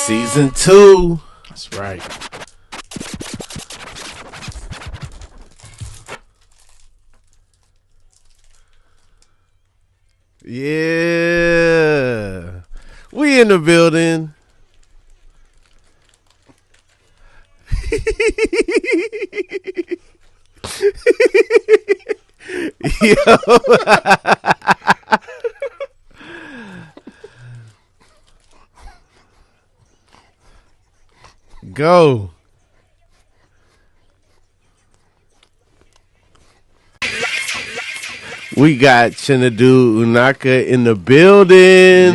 Season 2. That's right. Yeah. We in the building. Yo. Go. We got Chinedu Unaka in the building.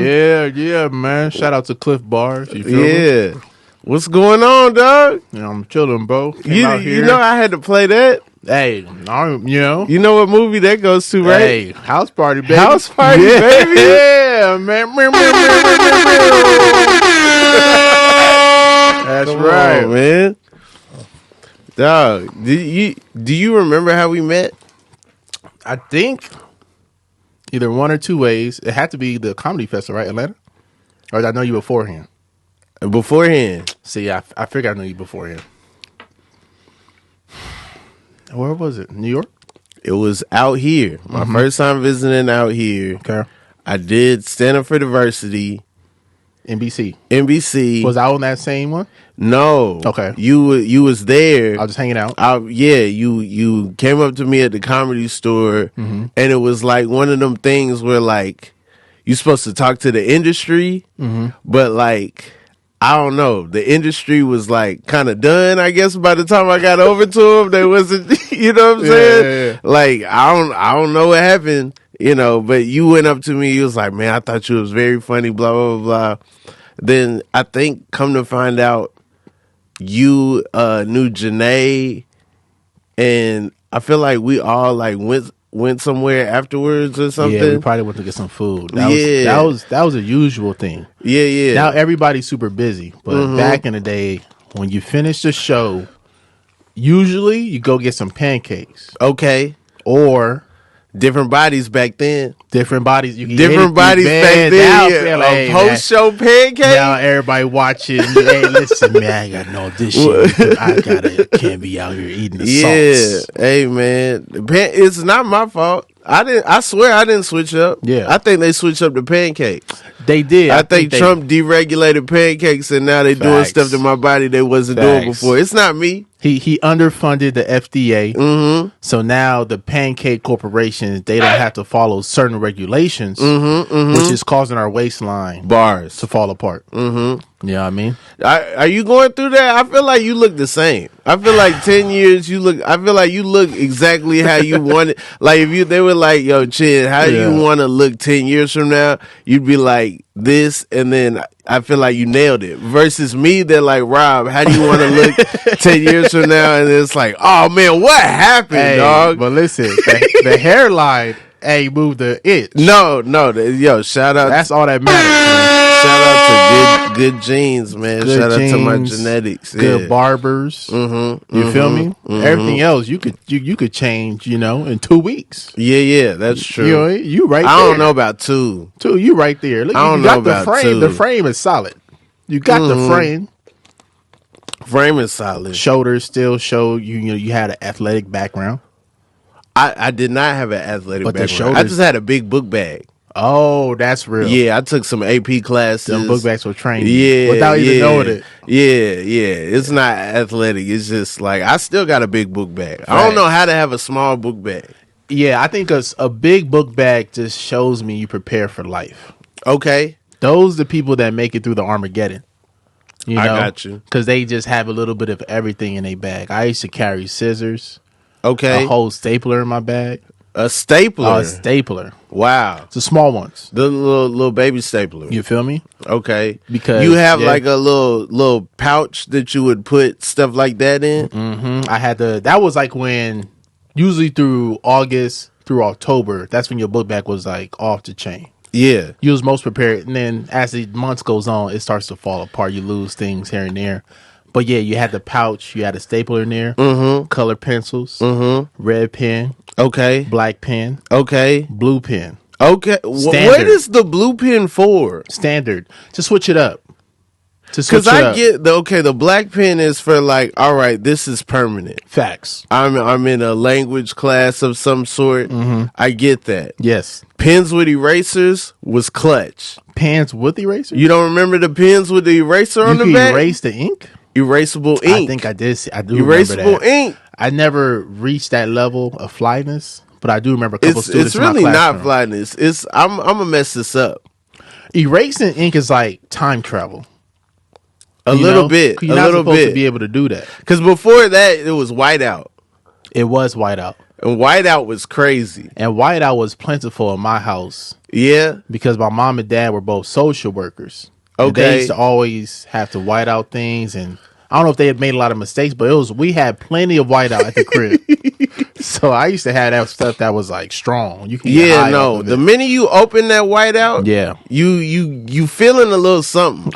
Yeah, man. Shout out to Cliff Bars. You feel me? What's going on, dog? Yeah, I'm chilling, bro. You know I had to play that. Hey, you know. You know what movie that goes to, right? Hey, House Party, baby. House Party, baby. Yeah, man. That's Come right, on, man. Dog, do you remember how we met? I think either one or two ways. It had to be the comedy festival, right, Atlanta? Or did I know you beforehand? Beforehand. See, I figured I knew you beforehand. Where was it? New York? It was out here. My first time visiting out here. Okay. I did Stand Up for Diversity. NBC. Was I on that same one? No. Okay. You was there. I was just hanging out. You came up to me at the Comedy Store, and it was like one of them things where like you're supposed to talk to the industry, but like I don't know, the industry was like kind of done. I guess by the time I got over to them, they wasn't. You know what I'm saying? Yeah. Like I don't know what happened. You know, but you went up to me. You was like, "Man, I thought you was very funny." Blah blah blah. Then I think, come to find out, you knew Janae, and I feel like we all like went somewhere afterwards or something. Yeah, we probably went to get some food. That was a usual thing. Yeah. Now everybody's super busy, but back in the day, when you finish the show, usually you go get some pancakes. Okay. Or different bodies back then. Different bodies. You can different bodies back then. A post-show pancake. Now everybody watching. Hey, listen, man, I got no audition. Can't be out here eating the sauce. Hey, man, it's not my fault. I swear I didn't switch up. Yeah, I think they switched up the pancakes. They did. I think Trump deregulated pancakes, and now they're doing stuff to my body they wasn't doing before. It's not me. He underfunded the FDA, so now the pancake corporations, they don't have to follow certain regulations, which is causing our waistline bars to fall apart. You know what I mean? Are you going through that? I feel like you look the same. I feel like 10 years I feel like you look exactly how you want it. Like if they were like, "Yo, Chin, how do you want to look 10 years from now?" You'd be like this, and then I feel like you nailed it. Versus me, they're like, "Rob, how do you want to look 10 years from now?" And it's like, "Oh man, what happened, dog?" But listen, the hairline moved the itch. No, yo, shout out. That's all that matters, man. Shout out to good genes, man. Shout out to my genetics. Good barbers. You feel me? Everything else you could change, in 2 weeks. Yeah, that's true. You right there. I don't know about 2. 2, you right there. Look, I don't know about the frame. 2. The frame is solid. You got the frame. Frame is solid. Shoulders still show you had an athletic background. I did not have an athletic background. The shoulders, I just had a big book bag. Oh, that's real. Yeah, I took some AP classes. Them book bags were trained. Yeah, without even knowing it. Yeah. It's not athletic. It's just like I still got a big book bag. Right. I don't know how to have a small book bag. Yeah, I think a big book bag just shows me you prepare for life. Okay, those are the people that make it through the Armageddon. I got you, because they just have a little bit of everything in their bag. I used to carry scissors. Okay, a whole stapler in my bag. A stapler? A stapler. Wow. It's the small ones. The little baby stapler. You feel me? Okay. Because you have like a little pouch that you would put stuff like that in? I had that was like when, usually through August through October, that's when your book bag was like off the chain. Yeah. You was most prepared. And then as the months goes on, it starts to fall apart. You lose things here and there. But yeah, you had the pouch, you had a stapler in there, color pencils, red pen, okay, black pen, okay, blue pen, okay. What is the blue pen for? Standard to switch it up. Because I get the black pen is for like, all right, this is permanent. Facts. I'm in a language class of some sort. Mm-hmm. I get that. Yes. Pens with erasers was clutch. Pens with erasers? You don't remember the pens with the eraser on the back? You erase the ink? Erasable ink. I think I did. I do erasable remember that. Ink. I never reached that level of flyness, but I do remember a couple students. It's really not flyness. I'm gonna mess this up. Erasing ink is like time travel. A little bit. You're not supposed to be able to do that. Because before that, it was whiteout. It was whiteout. And whiteout was crazy. And whiteout was plentiful in my house. Yeah. Because my mom and dad were both social workers. Okay. They used to always have to white out things, and I don't know if they had made a lot of mistakes, but we had plenty of whiteout at the crib. So I used to have that stuff that was like strong. You can the minute you open that whiteout, you feeling a little something.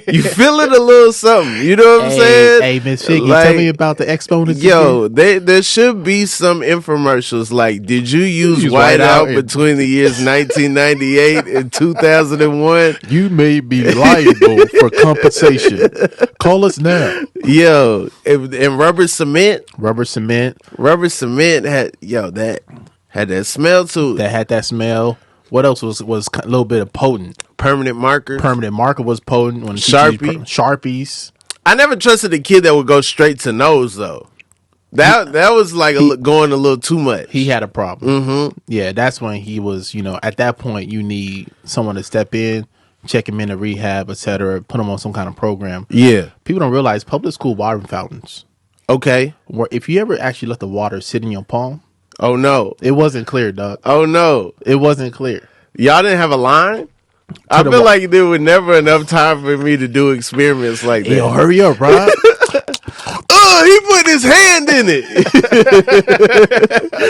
You feeling a little something. You know what I'm saying? Hey, Miss Figgy, tell me about the exponents. Yo, there should be some infomercials like, did you use whiteout between the years 1998 and 2001? You may be liable for compensation. Call us now. Yo, and rubber cement. Rubber cement had that smell to it. That had that smell. What else was a little bit of potent? Permanent marker. Permanent marker was potent. When Sharpies. I never trusted a kid that would go straight to nose though. That was like going a little too much. He had a problem. Mm-hmm. Yeah, that's when he was. At that point, you need someone to step in, check him into rehab, etc. Put him on some kind of program. Yeah, people don't realize public school water fountains. Okay, where if you ever actually let the water sit in your palm. Oh no, it wasn't clear, dog. Oh no, it wasn't clear. Y'all didn't have a line. I feel like there was never enough time for me to do experiments like that. Yo, hurry up, Rob. He put his hand in it.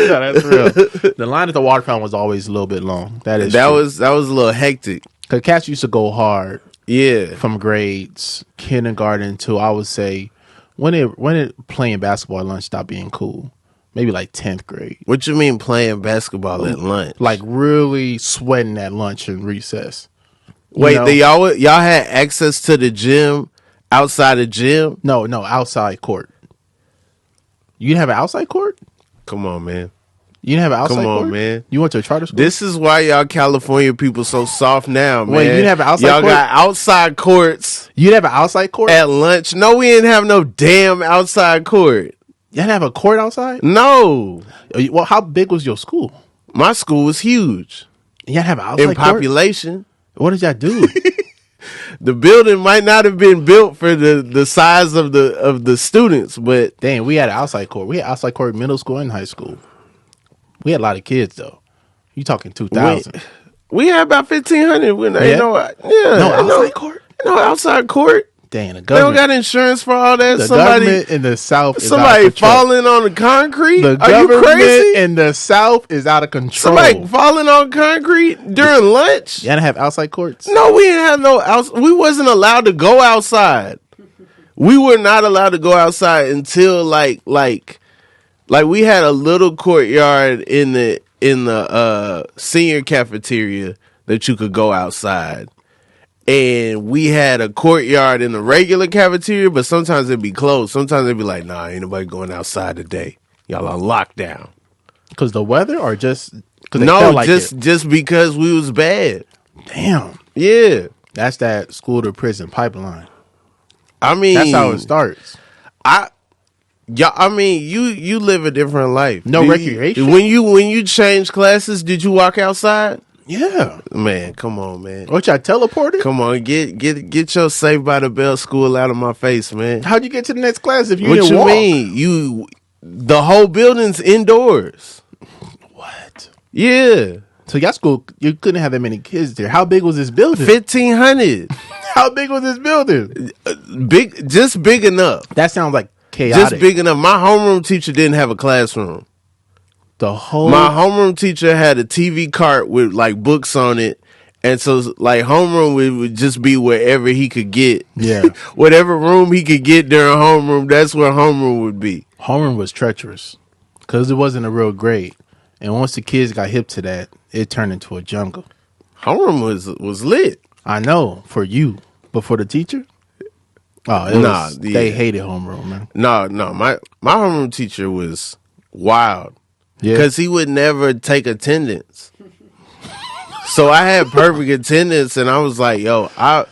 No, that's real. The line at the water fountain was always a little bit long. That was a little hectic. Cause cats used to go hard. Yeah, from grades kindergarten to I would say when it playing basketball at lunch stopped being cool. Maybe like 10th grade. What you mean playing basketball at lunch? Like really sweating at lunch and recess. Wait, y'all had access to the gym outside the gym? No, outside court. You didn't have an outside court? Come on, man. You didn't have an outside court? Come on, man. You went to a charter school? This is why y'all California people so soft now, man. Wait, you didn't have an outside court? Y'all got outside courts. You didn't have an outside court? At lunch? No, we didn't have no damn outside court. You didn't have a court outside? No. Well, how big was your school? My school was huge. You didn't have an outside court? In population. What did y'all do? The building might not have been built for the size of the students, but dang, we had an outside court. We had outside court in middle school and high school. We had a lot of kids though. You talking 2000? We had about 1,500. No outside court. No outside court. Dang, the government. They don't got insurance for all that. The government in the South is somebody falling on the concrete. Are you crazy? In the South is out of control. Somebody falling on concrete during lunch. You didn't have outside courts? No, we didn't have no outside. We wasn't allowed to go outside. We were not allowed to go outside until like we had a little courtyard in the senior cafeteria that you could go outside. And we had a courtyard in the regular cafeteria, but sometimes it'd be closed. Sometimes they'd be like, nah, ain't nobody going outside today. Y'all on lockdown. Because the weather or just... just because we was bad. Damn. Yeah. That's that school to prison pipeline. I mean... That's how it starts. You live a different life. No recreation? When you change classes, did you walk outside? Yeah. Man, come on, man. What, y'all teleported? Come on, get your Saved by the Bell school out of my face, man. How'd you get to the next class if you didn't walk? What you mean? The whole building's indoors. What? Yeah. So y'all school, you couldn't have that many kids there. How big was this building? 1,500. How big was this building? Just big enough. That sounds like chaotic. Just big enough. My homeroom teacher didn't have a classroom. My homeroom teacher had a TV cart with like books on it, and so like homeroom would just be wherever he could get. Yeah, whatever room he could get during homeroom, that's where homeroom would be. Homeroom was treacherous because it wasn't a real grade, and once the kids got hip to that, it turned into a jungle. Homeroom was lit. I know for you, but for the teacher, Oh, they hated homeroom, man. No, my homeroom teacher was wild. Yeah. Because he would never take attendance. So I had perfect attendance, and I was like, yo, I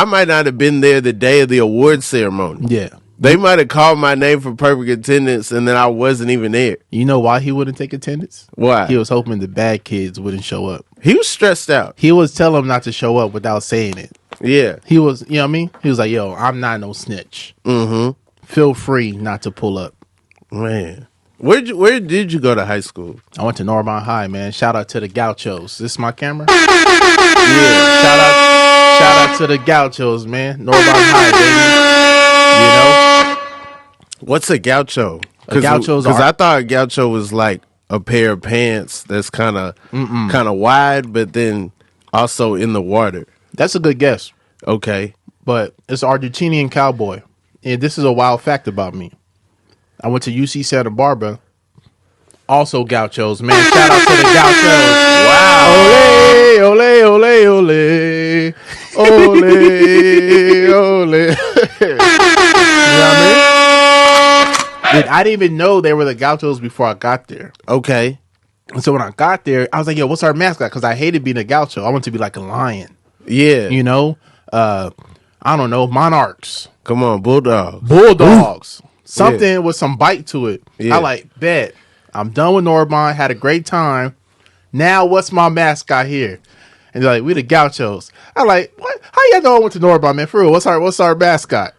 might not have been there the day of the award ceremony. Yeah. They might have called my name for perfect attendance, and then I wasn't even there. You know why he wouldn't take attendance? Why? He was hoping the bad kids wouldn't show up. He was stressed out. He was telling them not to show up without saying it. Yeah. He was, you know what I mean? He was like, yo, I'm not no snitch. Mm-hmm. Feel free not to pull up. Man. Where did you go to high school? I went to Norman High, man. Shout out to the Gauchos. This is my camera? Yeah. Shout out to the Gauchos, man. Norman High, baby. You know? What's a gaucho? Because I thought a gaucho was like a pair of pants that's kind of wide, but then also in the water. That's a good guess. Okay. But it's Argentinian cowboy. And this is a wild fact about me. I went to UC Santa Barbara. Also Gauchos, man. Shout out to the Gauchos. Wow. Ole, ole, ole, ole. Ole, ole. You know what I mean? And I didn't even know they were the Gauchos before I got there. Okay. And so when I got there, I was like, yo, what's our mascot? Because I hated being a Gaucho. I wanted to be like a lion. Yeah. You know? I don't know. Monarchs. Come on, bulldogs. Bulldogs. Something with some bite to it. Yeah. I like, bet. I'm done with Norman. Had a great time. Now, what's my mascot here? And they're like, we the Gauchos. I like, what? How y'all know I went to Norman, man? For real, what's our mascot?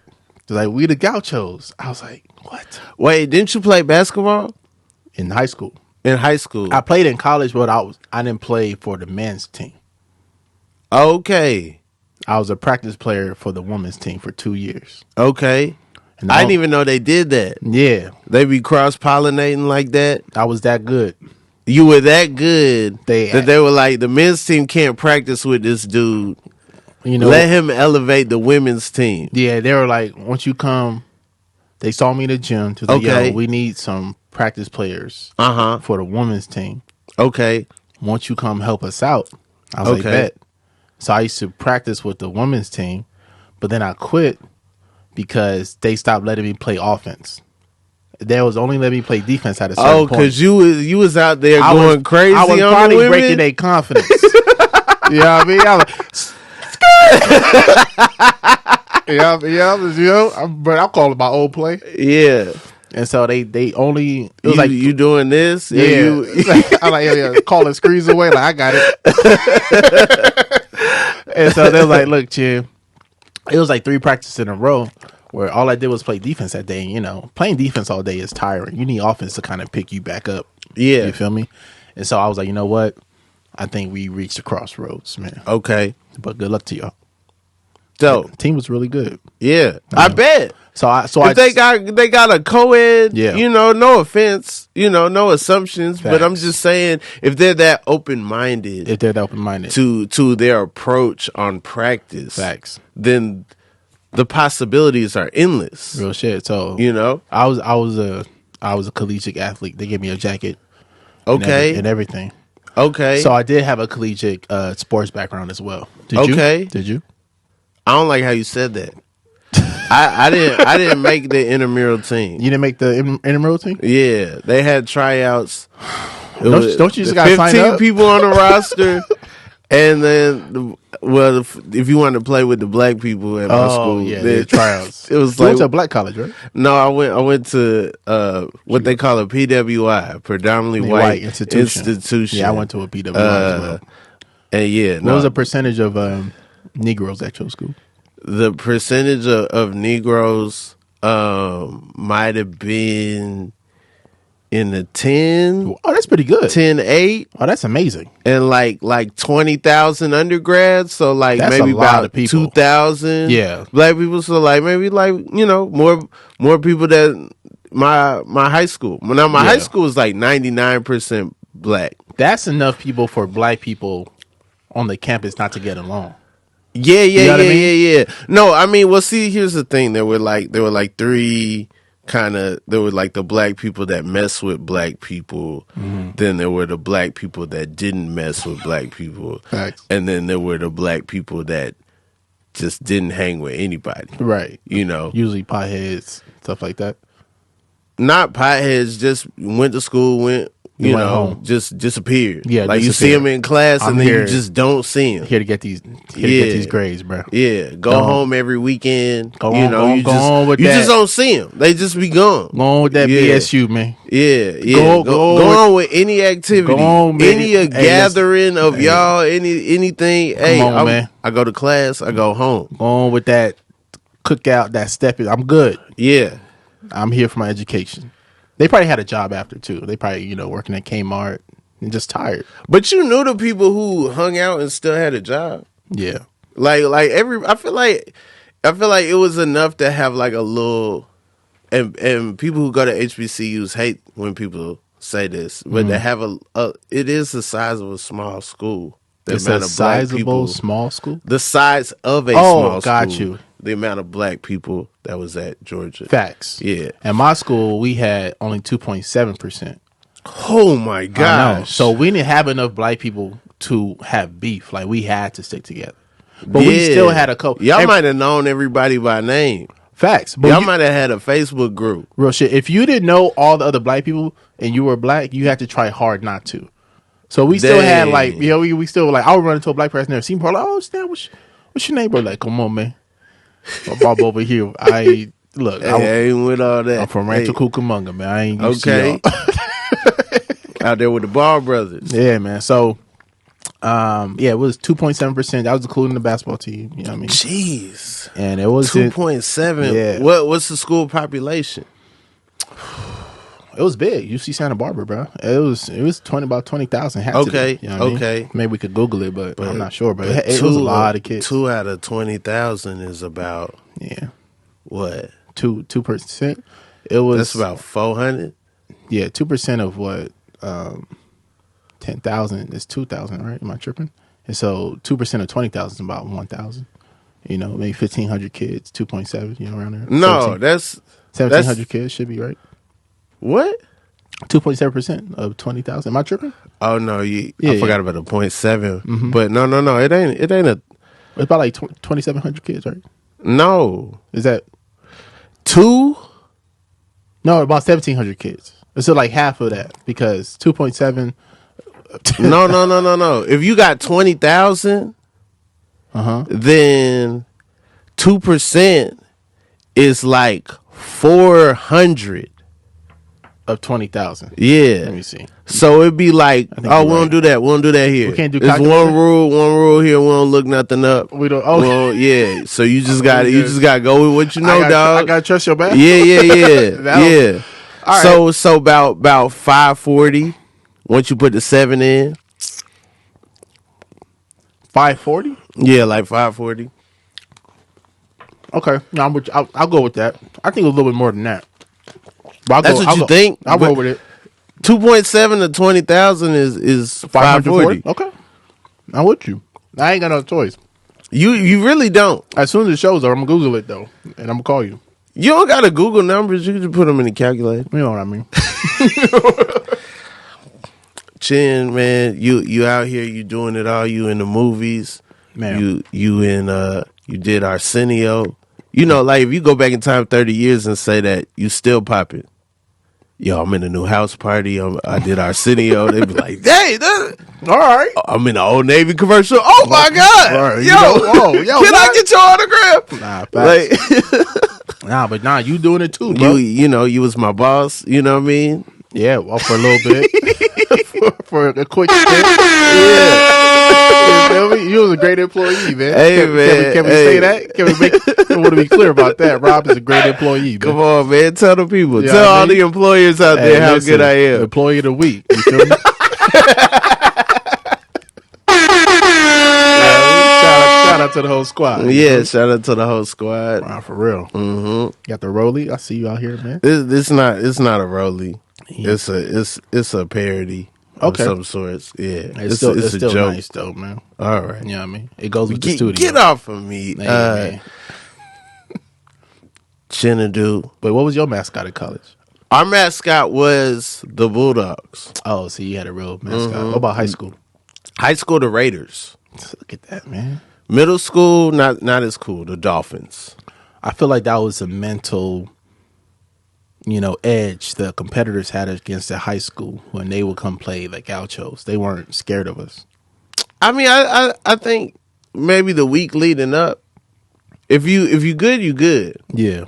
They're like, we the Gauchos. I was like, what? Wait, didn't you play basketball? In high school. In high school. I played in college, but I didn't play for the men's team. Okay. I was a practice player for the women's team for 2 years. Okay. And I didn't even know they did that. Yeah. They be cross-pollinating like that. I was that good. You were that good that they were like, the men's team can't practice with this dude. You know, let him elevate the women's team. Yeah, they were like, once you come, they saw me in the gym. To Okay. Yo, we need some practice players for the women's team. Okay. Won't you come help us out? I was like, bet. So I used to practice with the women's team, but then I quit because they stopped letting me play offense. They was only letting me play defense at a certain point. Oh, because you was out there going crazy. I was on probably the women? breaking their confidence. You know what I mean? I was like, but I'll call it my old play. Yeah. And so they only it was like you doing this? Yeah. I'm like, yeah, calling screens away. Like, I got it. And so they was like, look, Chin, it was like 3 practices in a row where all I did was play defense that day. You know, playing defense all day is tiring. You need offense to kind of pick you back up. Yeah. You feel me? And so I was like, you know what? I think we reached the crossroads, man. Okay. But good luck to y'all. So the team was really good. Yeah. I bet. They got a co-ed, yeah. You know, no offense, you know, no assumptions, Facts. but I'm just saying if they're that open-minded. If they're that open-minded. To their approach on practice. Facts. Then the possibilities are endless. Real shit. So, you know, I was a collegiate athlete. They gave me a jacket. Okay. And everything. Okay. So I did have a collegiate sports background as well. Did you? I don't like how you said that. I didn't make the intramural team. You didn't make the intramural team? Yeah, they had tryouts. Don't you just got to sign up? 15 people on the roster, and then if you wanted to play with the black people at my school, the tryouts. It was you like went to a black college, right? No, I went to what they call a PWI, predominantly white institution. Yeah, I went to a PWI as well. And what was the percentage of Negroes at your school? The percentage of Negroes might have been in the 10. Oh, that's pretty good. 10-8. Oh, that's amazing. And like 20,000 undergrads, so like that's maybe about 2,000 black people. So like maybe like, you know, more people than my high school. Now my high school is like 99% black. That's enough people for black people on the campus not to get along. Yeah. No, I mean, well, see, here's the thing. There were like 3 there were like the black people that mess with black people. Mm-hmm. Then there were the black people that didn't mess with black people. Facts. And then there were the black people that just didn't hang with anybody. Right. You know, Usually potheads, stuff like that. not potheads. Just went to school, went home. just disappeared. Yeah, like you see them in class and then you just don't see them. Here to get these, grades, bro. Yeah, go home every weekend. Go on with you that. just don't see them. They just be gone. Go on with that BSU, man. Yeah. Go on with any activity, any gathering of y'all, anything. Hey, man. I go to class. I go home. Go on with that cookout, that stepping. I'm good. Yeah, I'm here for my education. They probably had a job after too. They probably, working at Kmart and just tired. But you knew the people who hung out and still had a job. Yeah. Like I feel like it was enough to have like a little and people who go to HBCUs hate when people say this, but they have it is the size of a small school. It's a sizable small school? The size of a small school. Got you. The amount of black people that was at Georgia. Facts. Yeah. At my school, we had only 2.7%. Oh my gosh. So we didn't have enough black people to have beef. Like, we had to stick together. But we still had a couple. Y'all might have known everybody by name. Facts. But y'all might have had a Facebook group. Real shit. If you didn't know all the other black people and you were black, you had to try hard not to. So we still had like, we still like, I would run into a black person there, see me, like, oh, snap, what's your name, bro? Like, come on, man. Bob over here. I ain't with all that. I'm from Rancho Cucamonga, man. I ain't used to y'all. Out there with the Ball brothers. Yeah, man. So, it was 2.7%. That was including the basketball team. You know what I mean? Jeez. And it was 2.7. Yeah. What's the school population? It was big. UC Santa Barbara, bro. It was about 20,000. Okay. You know what I mean? Maybe we could Google it, but I'm not sure. But it was a lot of kids. 2 out of 20,000 is about what? 2%. It was that's about 400. Yeah, 2% of what? 10,000 is 2,000, right? Am I tripping? And so 2% of 20,000 is about 1,000. Maybe 1,500 kids. 2.7. Around there. No, that's 1,700 kids should be right. What? 2.7% of 20,000. Am I tripping? Oh no, I forgot about the 0.7. Mm-hmm. But no, it ain't a. It's about like 2,700 kids, right? No, is that 2? No, about 1,700 kids. It's like half of that because 2.7. No. If you got 20,000, then 2% is like 400. Of 20,000. Yeah. Let me see. So it'd be like, we don't do that. We don't do that here. We can't do There's one rule here. We don't look nothing up. We don't. Okay. Yeah. So you just got to go with what you know, dog. I got to trust your back. Yeah. Yeah. All right. So about 540 once you put the 7 in. 540? Yeah, like 540. Okay. No, I'll go with that. I think a little bit more than that. That's what you think? I'll go with it. 2.7 to 20,000 is 540. Okay. I'm with you. I ain't got no choice. You really don't. As soon as it shows up, I'm going to Google it, though. And I'm going to call you. You don't got to Google numbers. You can just put them in the calculator. You know what I mean. Chin, man, you out here. You doing it all. You in the movies. Man. You did Arsenio. Like if you go back in time 30 years and say that, you still popping. Yo, I'm in a new house party. I did Arsenio. They be like, hey, all right. I'm in the Old Navy commercial. Oh my God. Right. Yo, can I get your autograph? Nah, but you doing it too, bro. You was my boss. You know what I mean? Yeah, well, for a little bit. for a quick stint. Yeah. You feel me? You was a great employee, man. Hey, man. Can we say that? I want to be clear about that. Rob is a great employee, man. Come on, man. Tell the people. Tell all the employers out there how good I am. Employee of the week. You feel me? Shout out to the whole squad. Yeah, shout out to the whole squad. Wow, for real. Mm-hmm. Got the Rolly. I see you out here, man. It's not a Rolly. Yeah. It's a parody. Of some sorts. Yeah. It's still a joke. Nice though, man. All right. You know what I mean? It goes with the studio. Get off of me. Chinedu. But what was your mascot at college? Our mascot was the Bulldogs. Oh, so you had a real mascot. What about high school? High school, the Raiders. Look at that, man. Middle school, not as cool. The Dolphins. I feel like that was a mental, edge the competitors had against the high school when they would come play like Gauchos. They weren't scared of us. I mean, I think maybe the week leading up, if you good, you good. Yeah.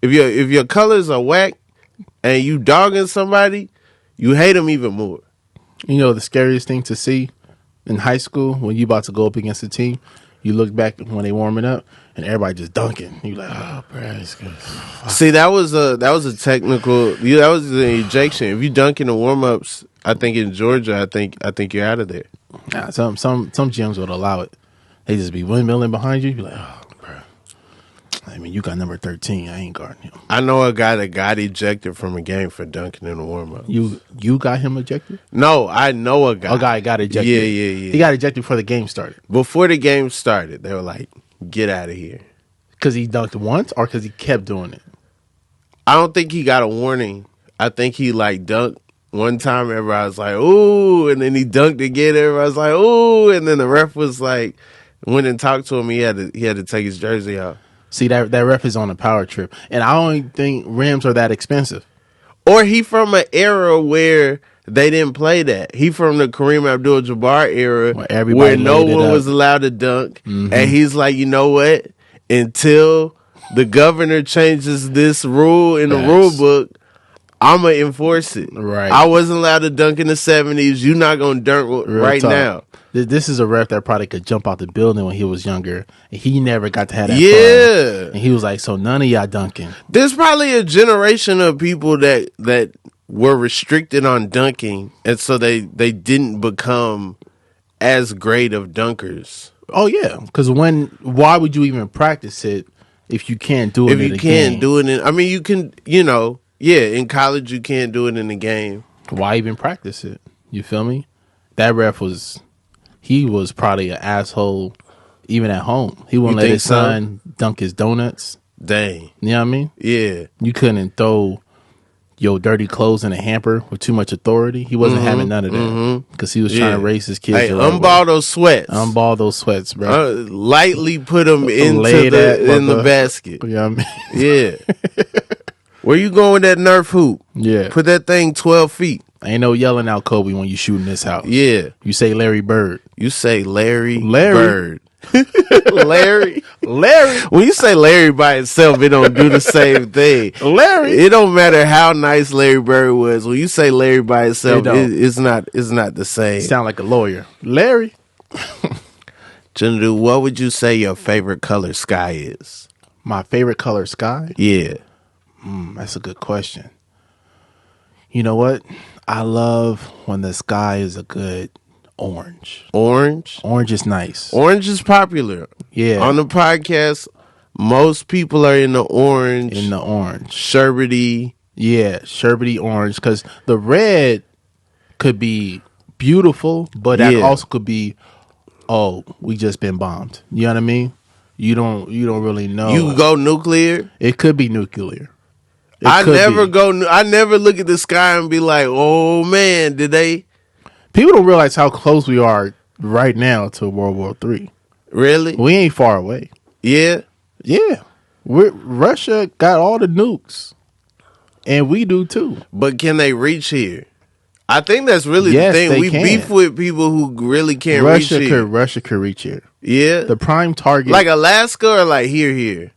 If your colors are whack and you dogging somebody, you hate them even more. The scariest thing to see in high school when you about to go up against a team, you look back when they warming up and everybody just dunking. You like, oh, bro, it's good. See, that was a technical. That was an ejection. If you dunk in the warm ups, I think in Georgia, I think you're out of there. Nah, some gyms would allow it. They just be windmilling behind you. You be like, oh, bro. I mean, you got number 13. I ain't guarding him. I know a guy that got ejected from a game for dunking in the warm up. You got him ejected? No, I know a guy. A guy got ejected. Yeah. He got ejected before the game started. Before the game started, they were like, "Get out of here." Because he dunked once, or because he kept doing it? I don't think he got a warning. I think he dunked one time. Everybody was like, "Ooh," and then he dunked again. Everybody was like, "Ooh," and then the ref was like, went and talked to him. He had to take his jersey out. See, that ref is on a power trip. And I don't think rims are that expensive. Or he from an era where they didn't play that. He from the Kareem Abdul-Jabbar era where no one was allowed to dunk. Mm-hmm. And he's like, you know what? Until the governor changes this rule in the rule book, I'm going to enforce it. Right. I wasn't allowed to dunk in the 70s. You're not going to dunk right now. This is a ref that probably could jump out the building when he was younger. And he never got to have that fun. And he was like, so none of y'all dunking. There's probably a generation of people that were restricted on dunking. And so they didn't become as great of dunkers. Oh, yeah. Because why would you even practice it if you can't do it in the game? If you can't do it I mean, you can, in college you can't do it in the game. Why even practice it? You feel me? That ref he was probably an asshole even at home. He wouldn't let his son dunk his donuts. Dang. You know what I mean? Yeah. You couldn't throw your dirty clothes in a hamper with too much authority. He wasn't having none of that because he was trying to raise his kids. Hey, unball those sweats. Unball those sweats, bro. Lightly put them in the basket. You know what I mean? Yeah. Where you going with that Nerf hoop? Yeah. Put that thing 12 feet. Ain't no yelling out Kobe when you shooting this house. Yeah. You say Larry Bird. You say Larry Bird. Larry. When you say Larry by itself, it don't do the same thing. Larry. It don't matter how nice Larry Bird was. When you say Larry by itself, it's not the same. You sound like a lawyer. Larry. Chinedu, what would you say your favorite color sky is? My favorite color sky? Yeah. That's a good question. You know what? I love when the sky is a good orange. Orange? Orange is nice. Orange is popular. Yeah. On the podcast, most people are in the orange. Sherbety. Yeah, sherbety orange. Because the red could be beautiful, but that also could be, we just been bombed. You know what I mean? You don't really know. You go nuclear? It could be nuclear. I never look at the sky and be like, oh man, did they? People don't realize how close we are right now to World War III. Really? We ain't far away. Yeah? Yeah. Russia got all the nukes. And we do too. But can they reach here? I think that's really the thing. We beef with people who really can't reach here. Russia could reach here. Yeah? The prime target. Like Alaska or like here?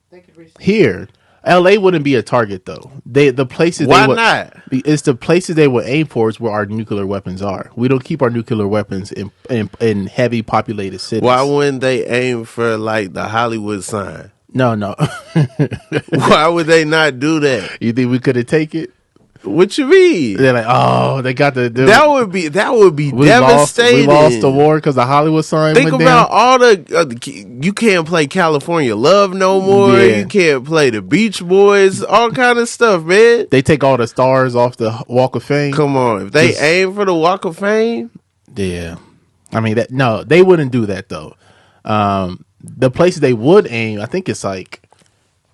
Here. LA wouldn't be a target though. The places Why not? It's the places they would aim for is where our nuclear weapons are. We don't keep our nuclear weapons in heavy populated cities. Why wouldn't they aim for like the Hollywood sign? No. Why would they not do that? You think we could have taken it? What you mean? They're like, they got to do that. Would be devastating. We lost the war because the Hollywood sign. Think about all you can't play California Love no more. Yeah. You can't play the Beach Boys. All kind of stuff, man. They take all the stars off the Walk of Fame. Come on, if they aim for the Walk of Fame, yeah. I mean they wouldn't do that though. The places they would aim, I think it's like.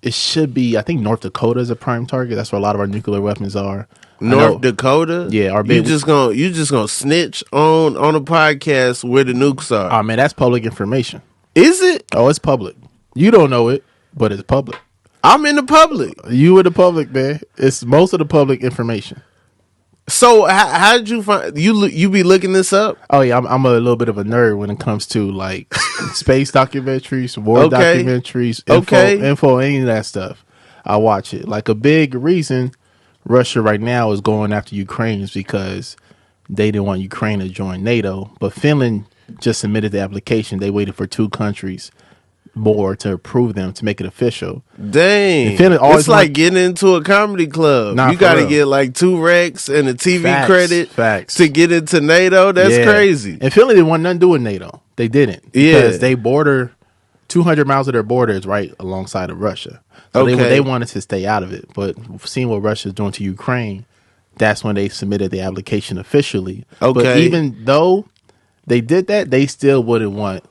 It should be. I think North Dakota is a prime target. That's where a lot of our nuclear weapons are. North Dakota. Yeah, you just gonna snitch on a podcast where the nukes are. Oh man, that's public information. Is it? Oh, it's public. You don't know it, but it's public. I'm in the public. You in the public, man. It's most of the public information. So how did you find you be looking this up? Oh yeah, I'm a little bit of a nerd when it comes to like space documentaries, war documentaries, info, any of that stuff. I watch it. Like a big reason Russia right now is going after Ukraine is because they didn't want Ukraine to join NATO, but Finland just submitted the application. They waited for 2 countries more to approve them to make it official. Dang, it's like getting into a comedy club. You got to get like 2 recs and a TV credit to get into NATO. That's crazy. And Finland didn't want nothing to do with NATO. They didn't because they border 200 miles of their border is right alongside of Russia. So they wanted to stay out of it. But seeing what Russia's doing to Ukraine, that's when they submitted the application officially. But even though they did that, they still wouldn't want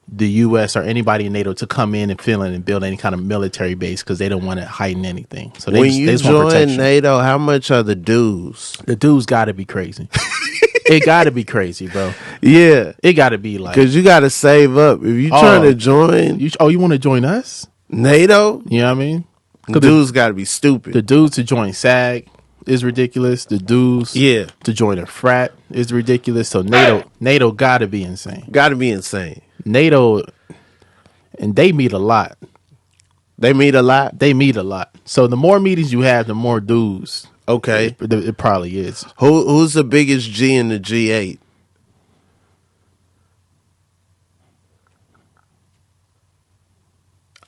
the U.S. or anybody in NATO to come in Finland and build any kind of military base because they don't want to heighten anything. So when you join NATO, how much are the dues? The dues got to be crazy. It got to be crazy, bro. Yeah, it got to be like because you got to save up if you trying to join. You want to join us? NATO? You know what I mean? The dues got to be stupid. The dues to join SAG is ridiculous. The dues to join a frat is ridiculous. So NATO got to be insane. Got to be insane. NATO, and they meet a lot. They meet a lot? They meet a lot. So the more meetings you have, the more dues. Okay. It probably is. Who's the biggest G in the G8?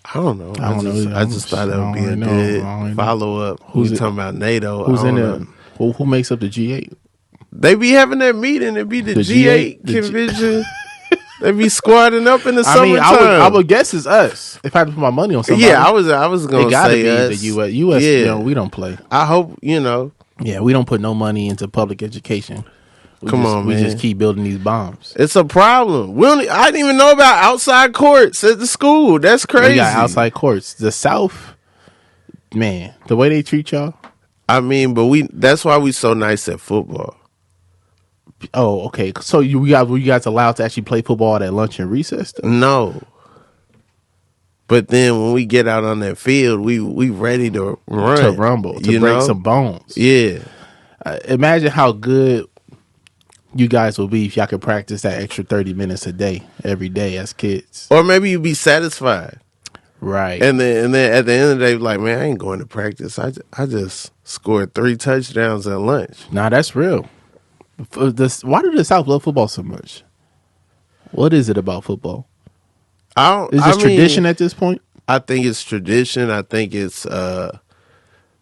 I don't know. I just thought that would be a good follow-up. Who's talking about NATO? Who's in there? Who makes up the G8? They be having that meeting. It be the G8 convention. They be squatting up in the summertime. I would guess it's us. If I had to put my money on somebody. Yeah, I was going to say be us. The U.S. You know, we don't play. I hope, you know. Yeah, we don't put no money into public education. Man. We just keep building these bombs. It's a problem. I didn't even know about outside courts at the school. That's crazy. We got outside courts. The South, man, the way they treat y'all. I mean, but that's why we so nice at football. Oh, okay. So were you guys allowed to actually play football at lunch and recess? No. But then when we get out on that field, we ready to run. To rumble. To break some bones. Yeah. Imagine how good you guys will be if y'all could practice that extra 30 minutes a day, every day as kids. Or maybe you'd be satisfied. Right. And then at the end of the day, like, man, I ain't going to practice. I just scored 3 touchdowns at lunch. Nah, that's real. Why do the South love football so much? What is it about football? Is this tradition at this point? I think it's tradition. I think it's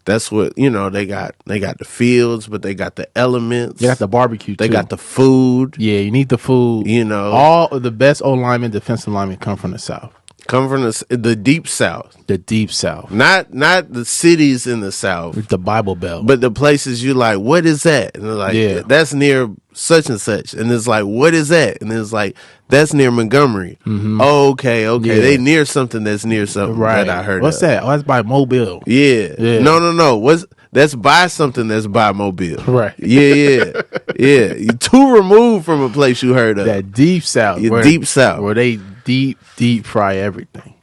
that's what, you know, they got the fields, but they got the elements. They got the barbecue too. They got the food. Yeah, you need the food. You know. All of the best O-linemen, defensive linemen come from the South. Come from the deep South. The deep South. Not the cities in the South. The Bible Belt. But the places you like, what is that? And they're like, that's near such and such. And it's like, what is that? And it's like, that's near Montgomery. Mm-hmm. Oh, okay. Yeah. They near something that's near something that I heard What's that? Oh, that's by Mobile. Yeah. No. That's by something that's by Mobile. Right. Yeah. You're too removed from a place you heard of. That deep South. Deep South. Where they deep fry everything.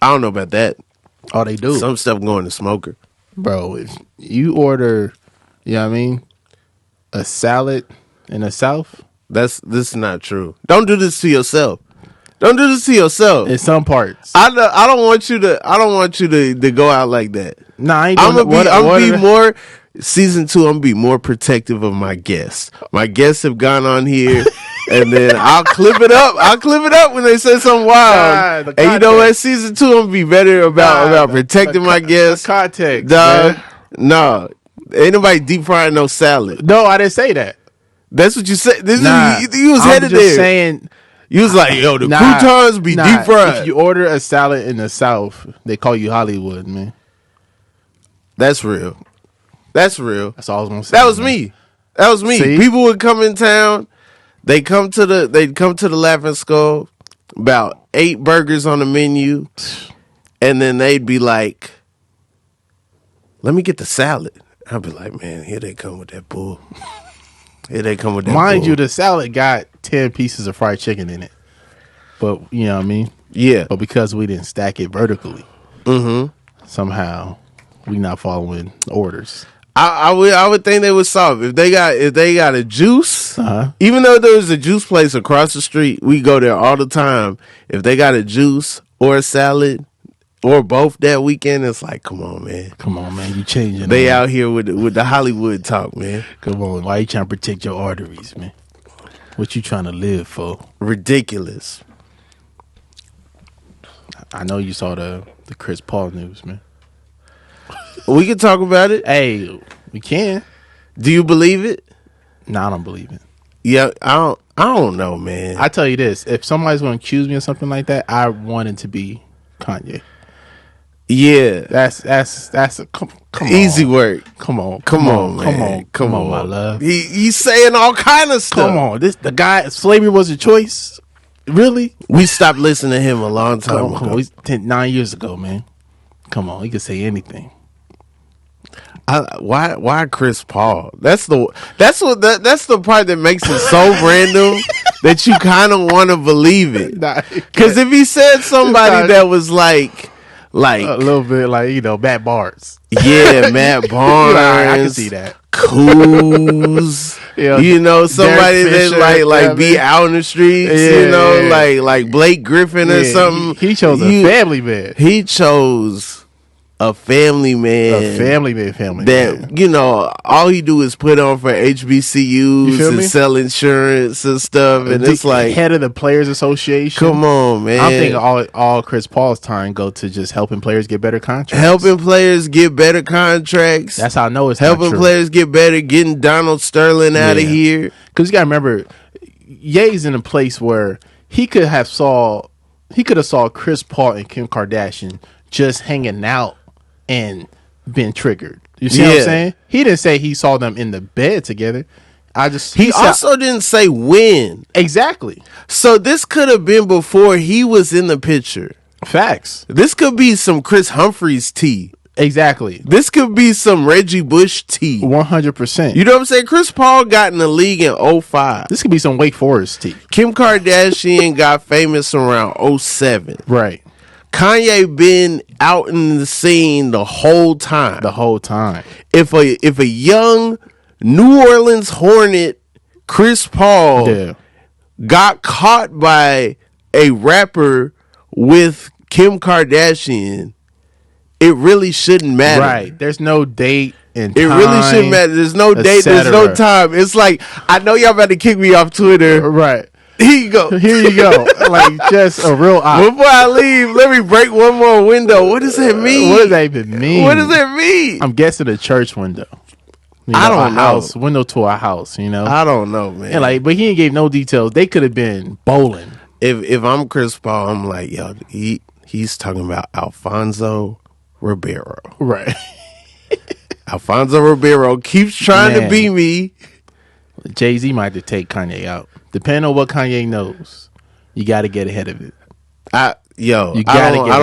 I don't know about that. Oh, they do. Some stuff going to smoker. Bro, if you order, you know what I mean, a salad in the South. This is not true. Don't do this to yourself. Don't do this to yourself. In some parts. I don't want you to go out like that. Nah, I ain't I'm gonna be more season 2, I'm gonna be more protective of my guests. My guests have gone on here and then I'll clip it up when they say something wild. And you know what? Season 2, I'm gonna be better about protecting my guests. The context. No. Ain't nobody deep frying no salad. No, I didn't say that. That's what you said. You was headed there. I'm just saying. You was like, yo, the croutons be deep fried. If you order a salad in the South, they call you Hollywood, man. That's real. That's all I was gonna say. That was me. See? People would come in town. They'd come to the Laughing Skull, about 8 burgers on the menu, and then they'd be like, let me get the salad. I'd be like, man, here they come with that bull. Mind you, the salad got 10 pieces of fried chicken in it. but you know what I mean. Yeah. But because we didn't stack it vertically, somehow we not following orders. I would think they would solve if they got a juice. Even though there was a juice place across the street, we go there all the time. If they got a juice or a salad or both that weekend, it's like, come on, man, you changing. They out here with the Hollywood talk, man. Come on, why you trying to protect your arteries, man? What you trying to live for? Ridiculous. I know you saw the Chris Paul news, man. We can talk about it. Hey, we can. Do you believe it? No, I don't believe it. Yeah, I don't know, man. I tell you this: if somebody's going to accuse me of something like that, I want it to be Kanye. Yeah, that's a come easy on. work. Come on, man. Come on, my love. He's saying all kind of stuff. Come on, the guy. Slavery was a choice. Really? We stopped listening to him a long time ago. Come on. 9 years ago, man. Come on, he could say anything. Why Chris Paul? That's the part that makes it so random that you kind of want to believe it. Because if he said somebody that was like a little bit like Matt Barnes. Yeah, Matt Barnes. I can see that. Coos. Somebody that like be out in the streets. Like Blake Griffin or something. He chose a family man. He chose a family man. A family man. That all he do is put on for HBCUs and sell insurance and stuff. And it's like head of the Players Association. Come on, man. I'm thinking all Chris Paul's time go to just helping players get better contracts. Helping players get better contracts. That's how I know it's helping players get better. Getting Donald Sterling out of here. Because you got to remember, Ye's in a place where he could have saw Chris Paul and Kim Kardashian just hanging out and been triggered. You see what I'm saying? He didn't say he saw them in the bed together. He also didn't say when. Exactly. So this could have been before he was in the picture. Facts. This could be some Chris Humphries tea. Exactly. This could be some Reggie Bush tea. 100%. You know what I'm saying? Chris Paul got in the league in 2005. This could be some Wake Forest tea. Kim Kardashian got famous around 2007. Right. Kanye been out in the scene the whole time. If a young New Orleans Hornet, Chris Paul, got caught by a rapper with Kim Kardashian, it really shouldn't matter. Right. There's no date and time. It really shouldn't matter. There's no date. There's no time. It's like, I know y'all about to kick me off Twitter. Right. Here you go. Like just a real eye. Before I leave, let me break one more window. What does that mean? What does that even mean? What does that mean? I'm guessing a church window. I don't know. House, window to a house, I don't know, man. And but he ain't gave no details. They could have been bowling. If I'm Chris Paul, I'm like, yo, he's talking about Alfonso Ribeiro. Right. Alfonso Ribeiro keeps trying to beat me. Jay-Z might have to take Kanye out. Depending on what Kanye knows, you got to get ahead of it. I don't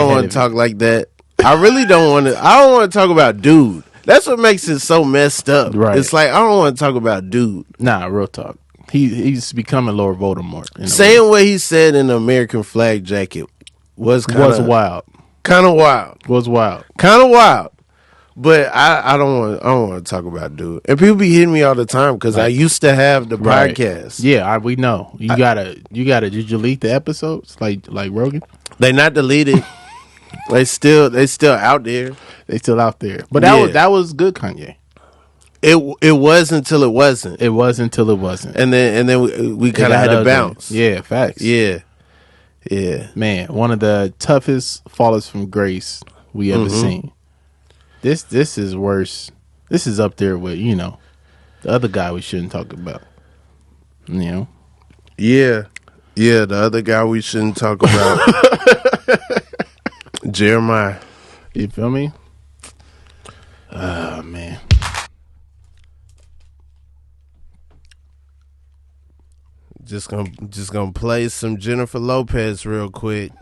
want to talk like that. I really don't want to. I don't want to talk about dude. That's what makes it so messed up. Right. It's like, I don't want to talk about dude. Nah, real talk. He's becoming Lord Voldemort. Saying what he said in the American flag jacket was wild. Kind of wild. Was wild. Kind of wild. But I don't want to talk about dude. And people be hitting me all the time because I used to have the podcast. Yeah, we know. You gotta. Did you delete the episodes like Rogan? They not deleted. They still out there. They still out there. But that was good, Kanye. It was until it wasn't. It was until it wasn't. And then we kind of had to bounce. Yeah, facts. Yeah. Man, one of the toughest fallers from grace we ever seen. This is worse. This is up there with, the other guy we shouldn't talk about. Yeah, the other guy we shouldn't talk about. Jeremiah. You feel me? Oh, man. Just gonna play some Jennifer Lopez real quick.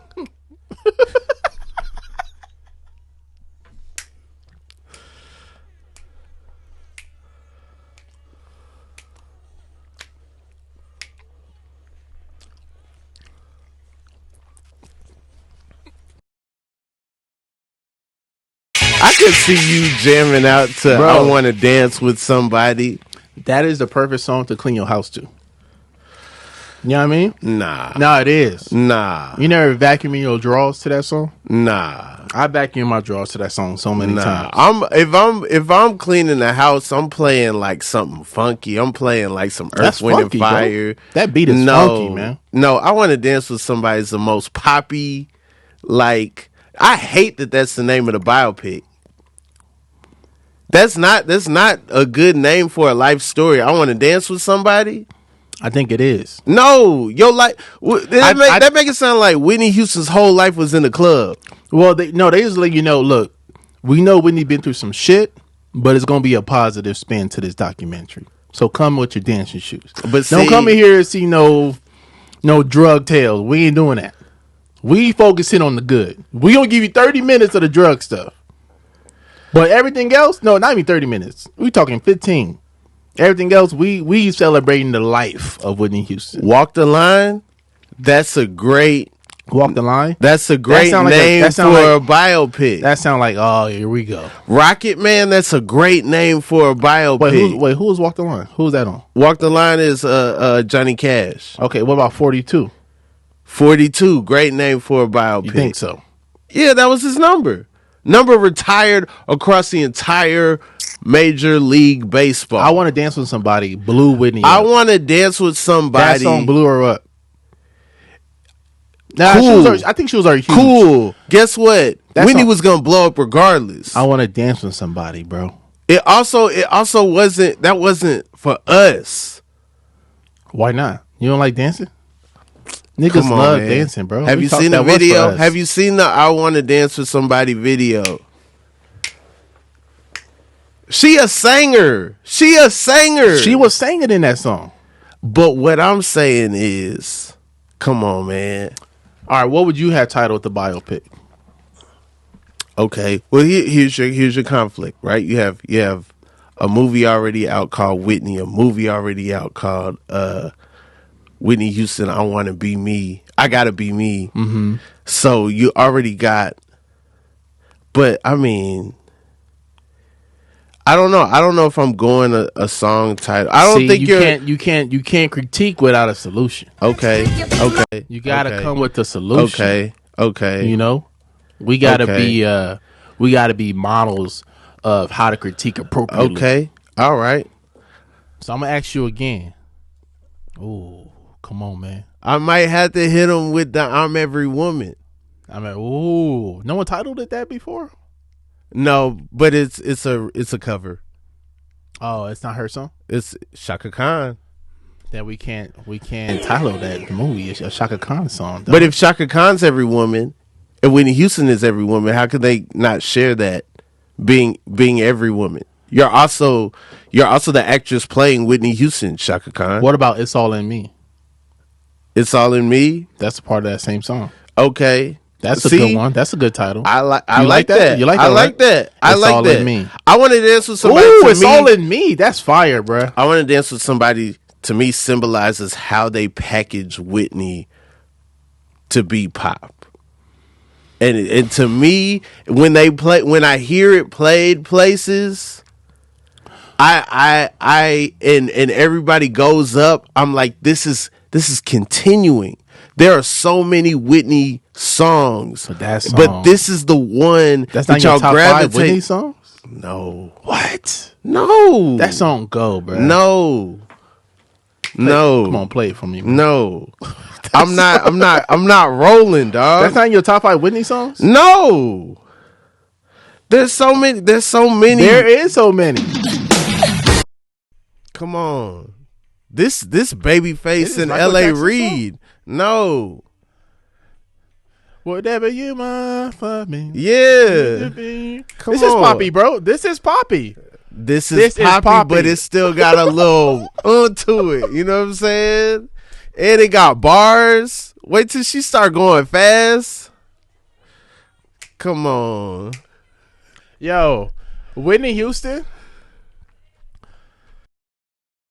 I could see you jamming out to Bro. I Want to Dance with Somebody. That is the perfect song to clean your house to. You know what I mean? Nah. No, it is. Nah. You never vacuuming your drawers to that song? Nah. I vacuum my drawers to that song so many times. If I'm cleaning the house, I'm playing like something funky. I'm playing like some Earth, Wind, and Fire. Bro. That beat is funky, man. No, I Want to Dance with Somebody is the most poppy. Like, I hate that that's the name of the biopic. That's not a good name for a life story. I Want to Dance with Somebody. I think it is. No, your life. That make it sound like Whitney Houston's whole life was in the club. Well, they just let you know. Look, we know Whitney been through some shit, but it's gonna be a positive spin to this documentary. So come with your dancing shoes. But don't come in here and see no drug tales. We ain't doing that. We focusing on the good. We gonna give you 30 minutes of the drug stuff, but everything else, no, not even 30 minutes. We talking 15. Everything else, we celebrating the life of Whitney Houston. Walk the Line. That's a great. Walk the Line. That's a great name for a biopic. That sound like, oh, here we go. Rocket Man. That's a great name for a biopic. Wait, who was Walk the Line? Who's that on? Walk the Line is Johnny Cash. Okay, what about 42? 42, great name for a biopic. You think so? Yeah, that was his number. Number retired across the entire Major League Baseball. I Want to Dance with Somebody blew Whitney I up. Want to Dance with Somebody. That song blew her up. Nah, cool. I think she was already huge. Cool. Guess what? Whitney was gonna blow up regardless. I Want to Dance with Somebody, bro. It also wasn't for us. Why not? You don't like dancing? Niggas love dancing, bro. Have you seen the video? Have you seen the I Want to Dance with Somebody video? She a singer. She was singing in that song. But what I'm saying is, come on, man. All right, what would you have titled the biopic? Okay, well here's your conflict, right? You have a movie already out called Whitney, a movie already out called Whitney Houston, I Want to Be Me. I Gotta Be Me. Mm-hmm. So you already got, but I mean, I don't know. I don't know if I'm going a song title. I don't think you can't critique without a solution. Okay. You gotta come with the solution. Okay. You know, we gotta be models of how to critique appropriately. Okay. All right. So I'm gonna ask you again. Ooh. Come on, man. I might have to hit him with the I'm Every Woman. Ooh. No one titled it that before? No, but it's a cover. Oh, it's not her song? It's Shaka Khan. Then we can't title that movie. It's a Shaka Khan song, though. But if Shaka Khan's Every Woman and Whitney Houston is Every Woman, how could they not share that being every woman? You're also the actress playing Whitney Houston, Shaka Khan. What about It's All in Me? It's All in Me? That's a part of that same song. Okay. That's a good one. That's a good title. I like that. You like that? I like that. I It's like all that. In me. I want to dance with somebody. Ooh, It's All in Me. That's fire, bro. I want to dance with somebody. To me, symbolizes how they package Whitney to be pop. And to me, when I hear it played places, I and everybody goes up. I'm like, this is continuing. There are so many Whitney songs, but this is the one that's not your top 5 Whitney songs. No, what? No, that song go, bro. No. Come on, play it for me, bro. No. I'm not rolling, dog. That's not in your top 5 Whitney songs? No. There's so many. There is so many. Come on. This Babyface and L.A. Reid. No. Whatever you mind for me. Yeah. Come on. This is Poppy, bro. This is Poppy. This is poppy, but it's still got a little to it. You know what I'm saying? And it got bars. Wait till she start going fast. Come on. Yo, Whitney Houston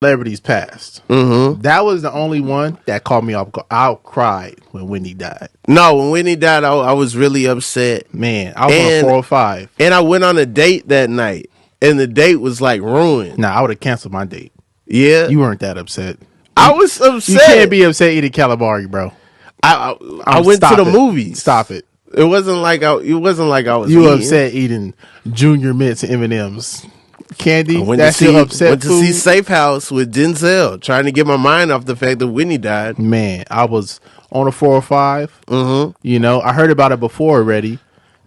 celebrities passed. Mm-hmm. That was the only one that caught me off guard. I cried when Whitney died. No, when Whitney died, I was really upset. Man, I was on 405. And I went on a date that night, and the date was like ruined. Nah, I would have canceled my date. Yeah. You weren't that upset. I was upset. You can't be upset eating calamari, bro. I went to the movies. Stop it. It wasn't like I was. You eating. upset eating Junior Mints and M&Ms. Candy, Went to see Safe House with Denzel, trying to get my mind off the fact that Whitney died. Man, I was on a 405. Mm-hmm. You know, I heard about it before already.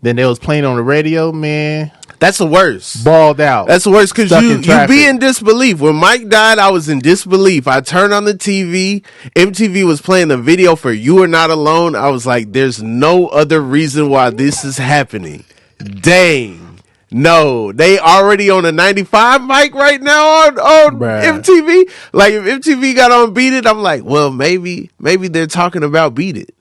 Then they was playing on the radio. Man, that's the worst. Balled out. That's the worst because you be in disbelief. When Mike died, I was in disbelief. I turned on the TV. MTV was playing the video for "You Are Not Alone." I was like, "There's no other reason why this is happening." Dang. No, they already on a 95 mic right now on MTV. Like if MTV got on Beat It, I'm like, well, maybe they're talking about Beat It.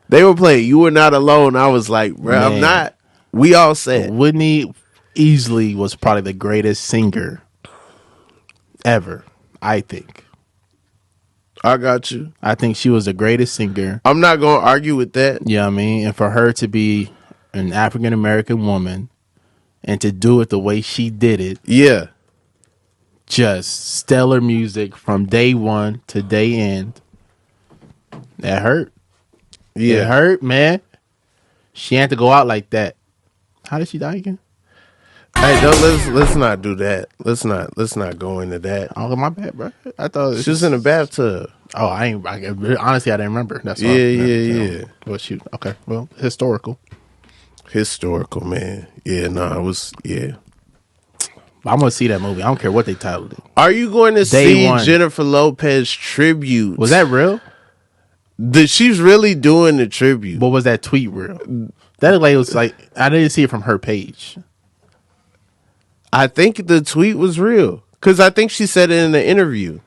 They were playing "You Were Not Alone." I was like, bro, I'm not. We all said Whitney easily was probably the greatest singer ever. I think. I got you. I think she was the greatest singer. I'm not gonna argue with that. Yeah, I mean, and for her to be an African American woman. And to do it the way she did it. Yeah. Just stellar music from day one to day end. That hurt. Yeah. It hurt, man. She had to go out like that. How did she die again? Hey, let's not do that. Let's not go into that. Oh, my bad, bro. I thought she was in a bathtub. Oh, honestly, I didn't remember. That's all. Yeah. Well, shoot. Okay. Well, historical, man. Yeah, no, it was, yeah. I'm going to see that movie. I don't care what they titled it. Are you going to see Jennifer Lopez tribute? Was that real? She's really doing the tribute. What was that tweet real? That lady was like, I didn't see it from her page. I think the tweet was real. Because I think she said it in the interview.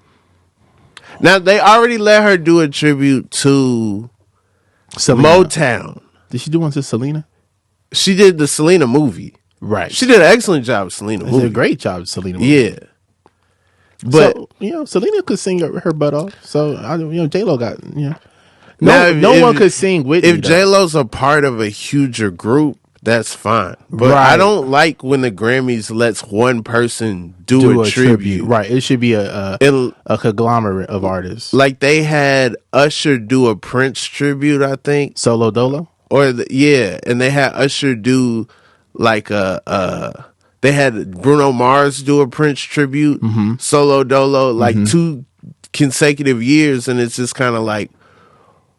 Now, they already let her do a tribute to Selena. Motown. Did she do one to Selena? She did the Selena movie. Right. She did an excellent job with Selena movie. She did a great job with Selena movie. Yeah. But, so, Selena could sing her butt off. So, J-Lo got, No one could sing Whitney. If J-Lo's a part of a huger group, that's fine. But I don't like when the Grammys lets one person do a tribute. Right. It should be a conglomerate of artists. Like they had Usher do a Prince tribute, I think. Solo Dolo? And they had Usher do like they had Bruno Mars do a Prince tribute, Solo Dolo, like 2 consecutive years, and it's just kind of like,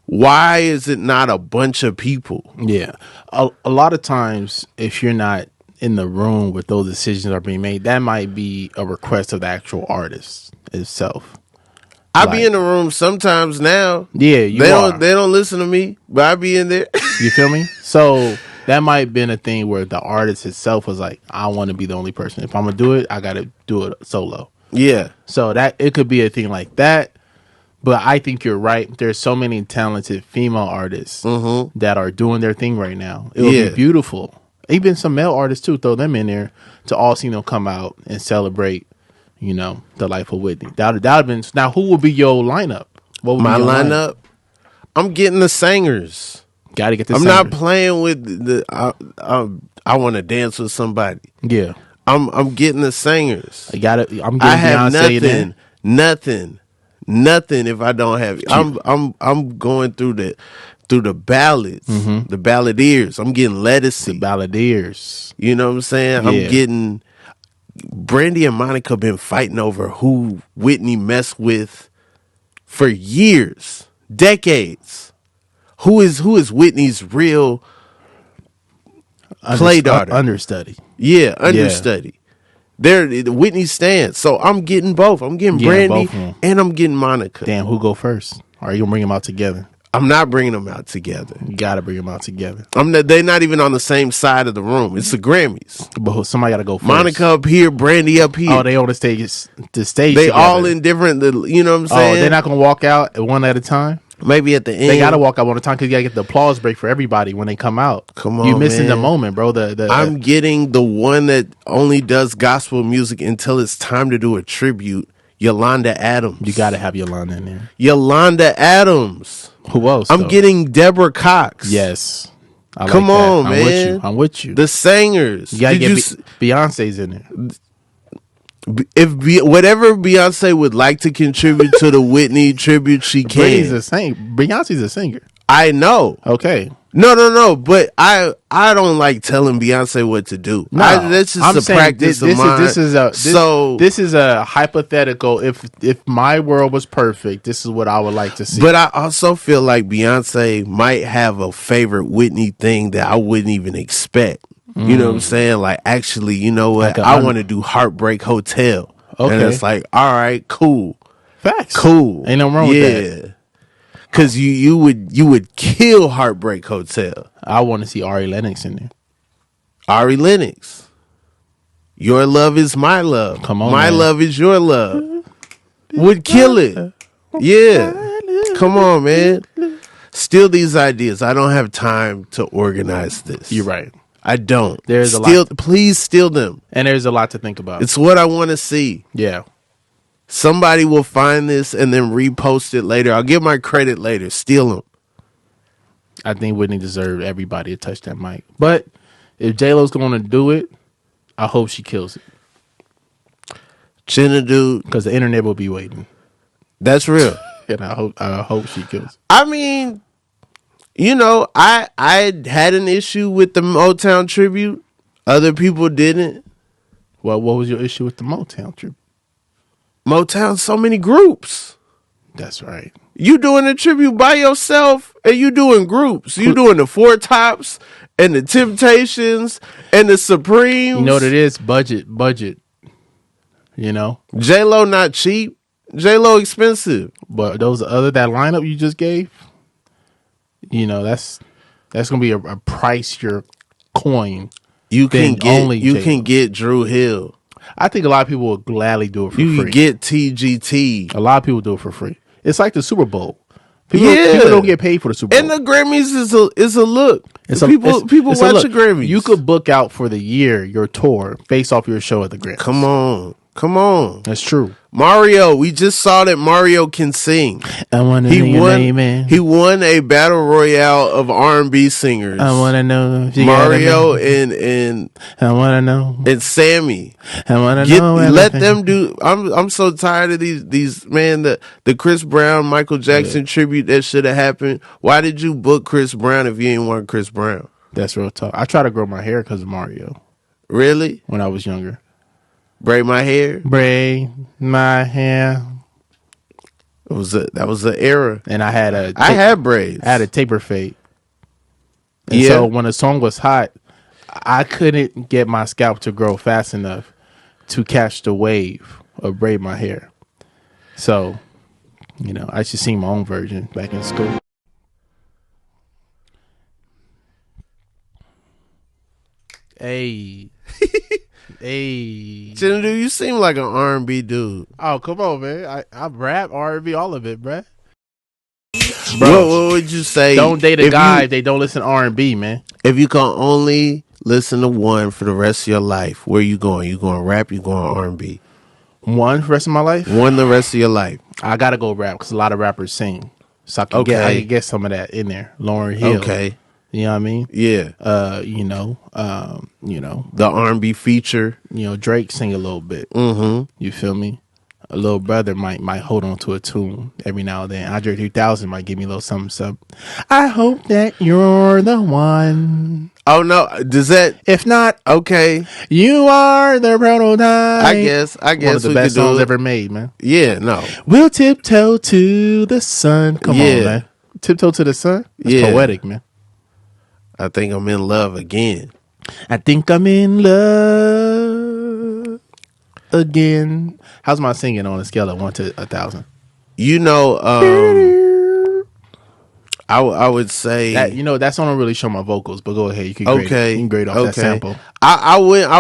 why is it not a bunch of people? Yeah. A lot of times, if you're not in the room where those decisions are being made, that might be a request of the actual artist itself. I be in the room sometimes now. Yeah, they don't listen to me, but I be in there. You feel me? So that might have been a thing where the artist itself was like, I want to be the only person. If I'm gonna do it, I gotta do it solo. Yeah. So that it could be a thing like that. But I think you're right. There's so many talented female artists that are doing their thing right now. It would be beautiful. Even some male artists too. Throw them in there to all see them come out and celebrate. The life of Whitney. That have been. Now, who will be your lineup? What would my lineup? I'm getting the singers. Got to get the I'm singers. not playing with the. I want to dance with somebody. Yeah, I'm getting the singers. I'm getting I have Beyonce nothing if I don't have it. I'm going through the ballads, the balladeers. I'm getting Lettucey. The balladeers. You know what I'm saying? Yeah. I'm getting Brandy and Monica been fighting over who Whitney messed with for years, decades. Who is Whitney's real play daughter? Understudy. Yeah, understudy. They're Whitney stands. So I'm getting both. I'm getting Brandy and I'm getting Monica. Damn, who go first? Or are you gonna bring them out together? I'm not bringing them out together. You gotta bring them out together. They're not even on the same side of the room. It's the Grammys. But somebody gotta go first. Monica up here, Brandy up here. Oh, they on the stage. The stage. They together. all in different. You know what I'm saying? Oh, they're not gonna walk out one at a time. Maybe at the end. They gotta walk out one at a time because you gotta get the applause break for everybody when they come out. Come on, you're missing man. the moment, bro. I'm getting the one that only does gospel music until it's time to do a tribute. Yolanda Adams. You got to have Yolanda in there. Yolanda Adams. Who else? I'm getting Deborah Cox. Yes. Come on, man. I'm with you. The singers. You gotta get Beyonce's in there. If whatever Beyonce would like to contribute to the Whitney tribute, she can. Beyonce's a singer. I know. Okay. No. But I don't like telling Beyonce what to do. No, that's just a practice of mine. This is a hypothetical. If my world was perfect, this is what I would like to see. But I also feel like Beyonce might have a favorite Whitney thing that I wouldn't even expect. You know what I'm saying? Like, actually, you know what? Like I want to do Heartbreak Hotel. Okay. And it's like, all right, cool. Facts. Cool. Ain't nothing wrong with that. Because you would kill Heartbreak Hotel. I want to see Ari Lennox in there. Ari Lennox. Your love is my love. Come on, my man. love is your love. Would kill it. Yeah. Come on, man. Steal these ideas. I don't have time to organize this. You're right. I don't. There's a lot. Please steal them. And there's a lot to think about. It's what I want to see. Yeah. Somebody will find this and then repost it later. I'll give my credit later. Steal them. I think Whitney deserved everybody to touch that mic. But if J-Lo's going to do it, I hope she kills it. Chinedu. Because the internet will be waiting. That's real. And I hope she kills it. I mean, you know, I had an issue with the Motown tribute. Other people didn't. Well, what was your issue with the Motown tribute? Motown, so many groups. That's right. You doing a tribute by yourself and you doing groups. You doing the Four Tops and the Temptations and the Supremes. You know what it is? Budget. You know? J-Lo not cheap. J-Lo expensive. But that lineup you just gave, you know, that's gonna be a price your coin. You can get Drew Hill. I think a lot of people will gladly do it for free. You can get TGT. A lot of people do it for free. It's like the Super Bowl. People don't get paid for the Super Bowl. And the Grammys is a look. People watch the Grammys. You could book out for the year your tour based off your show at the Grammys. Come on. That's true. Mario, we just saw that Mario can sing. I want to know your name, man. He won a battle royale of R&B singers. I want to know if you Mario and I want to know. And Sammy. I want to know. Let them do. I'm so tired of these man. The Chris Brown, Michael Jackson tribute that should have happened. Why did you book Chris Brown if you ain't want Chris Brown? That's real talk. I tried to grow my hair because of Mario. Really? When I was younger. Braid my hair. Braid my hair. That was the era. And I had braids. I had a taper fade. And so when the song was hot, I couldn't get my scalp to grow fast enough to catch the wave of braid my hair. So, you know, I should sing my own version back in school. Hey. Hey, Chinedu, you seem like an R&B dude. Oh, come on, man! I rap R&B, all of it, bruh. What would you say? Don't date a guy if they don't listen to R&B, man. If you can only listen to one for the rest of your life, where you going? You going rap? You going R&B? One for the rest of my life? One the rest of your life. I gotta go rap because a lot of rappers sing, so I can get some of that in there. Lauryn Hill. Okay. You know what I mean? Yeah. You know, the R&B feature. You know, Drake sing a little bit. Mm-hmm. You feel me? A little brother might hold on to a tune every now and then. Andre 3000 might give me a little something. I hope that you're the one. Oh no, does that? If not, okay, you are the prototype. I guess one of the best songs ever made, man. Yeah, no. We'll tiptoe to the sun. Come on, man. Tiptoe to the sun. That's poetic, man. I think I'm in love again. I think I'm in love again. How's my singing on a scale of 1 to 1,000? You know, I would say that, you know, that song don't really show my vocals, but go ahead, you can grade off that sample. I wouldn't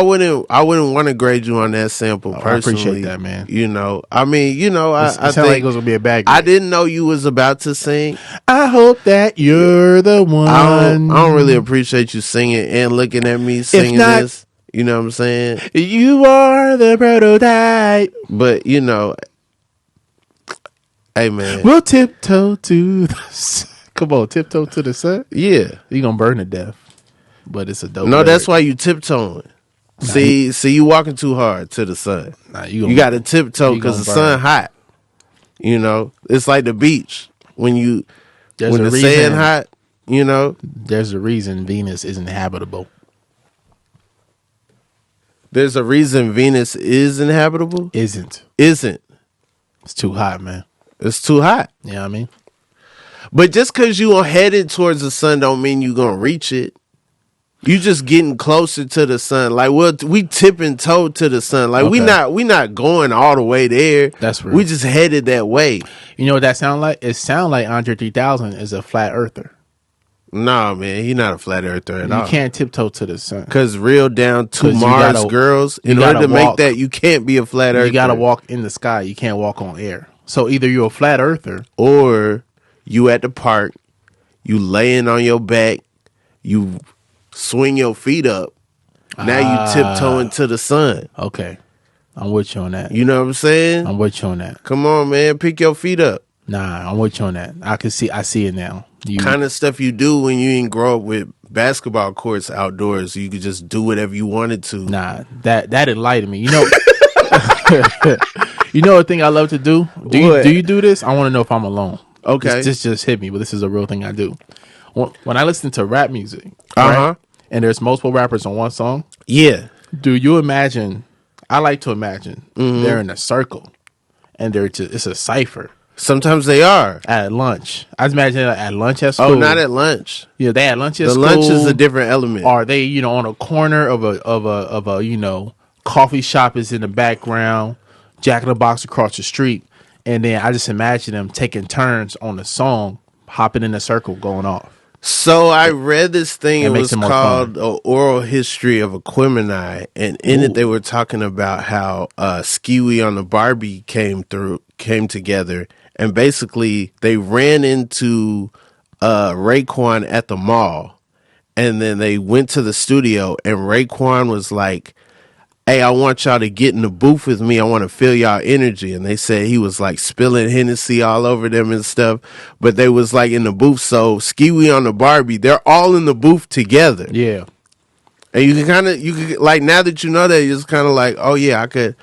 want to grade you on that sample personally. I appreciate that, man. You know, I mean, you know, I think like it was gonna be a bad grade. I didn't know you was about to sing. I hope that you're the one. I don't really appreciate you singing and looking at me singing this. You know what I'm saying? You are the prototype. But you know, Hey, man. We'll tiptoe to the sun. Come on, tiptoe to the sun. Yeah. You're going to burn to death. But it's a dope No, lyric. that's why you tiptoeing. See, you walking too hard to the sun. Nah, you got to tiptoe because the sun hot. You know, it's like the beach when the sand hot. You know, there's a reason Venus isn't habitable. There's a reason Venus is inhabitable. Isn't. It's too hot, man. It's too hot. You know what I mean? But just because you are headed towards the sun don't mean you're gonna reach it. You just getting closer to the sun. Like we tipping toe to the sun. Like we not going all the way there. That's real. We just headed that way. You know what that sound like? It sound like Andre 3000 is a flat earther. Nah, man, he not a flat earther at all. You can't tiptoe to the sun. Because real down to Mars girls, in order to make that, you can't be a flat earther. You got to walk in the sky. You can't walk on air. So either you're a flat earther, or you at the park, you laying on your back, you swing your feet up. Now you tiptoeing to the sun. Okay. I'm with you on that. You know what I'm saying? I'm with you on that. Come on, man. Pick your feet up. Nah, I'm with you on that. I see it now. Kind of stuff you do when you didn't grow up with basketball courts outdoors. You could just do whatever you wanted to. Nah, that enlightened me. You know, you know what thing I love to do? Do you do this? I want to know if I'm alone. Okay. This just hit me, but this is a real thing I do. When I listen to rap music, right, and there's multiple rappers on one song. Yeah. Do you imagine? I like to imagine they're in a circle, and it's a cipher. Sometimes they are at lunch. I was imagining at lunch at school. Oh, not at lunch. Yeah, they at lunch at school. The lunch is a different element. Are they, on a corner of a coffee shop is in the background, Jack in the Box across the street, and then I just imagine them taking turns on the song, hopping in a circle, going off. So I read this thing. It was called Oral History of Equimini, and in it they were talking about how Skiwi on the Barbie came together. And basically, they ran into Raekwon at the mall, and then they went to the studio, and Raekwon was like, "Hey, I want y'all to get in the booth with me. I want to feel y'all energy." And they said he was like spilling Hennessy all over them and stuff, but they was like in the booth. So Skiwi on the Barbie, they're all in the booth together. Yeah, and you can like now that you know that, you're just kind of like, oh yeah, I could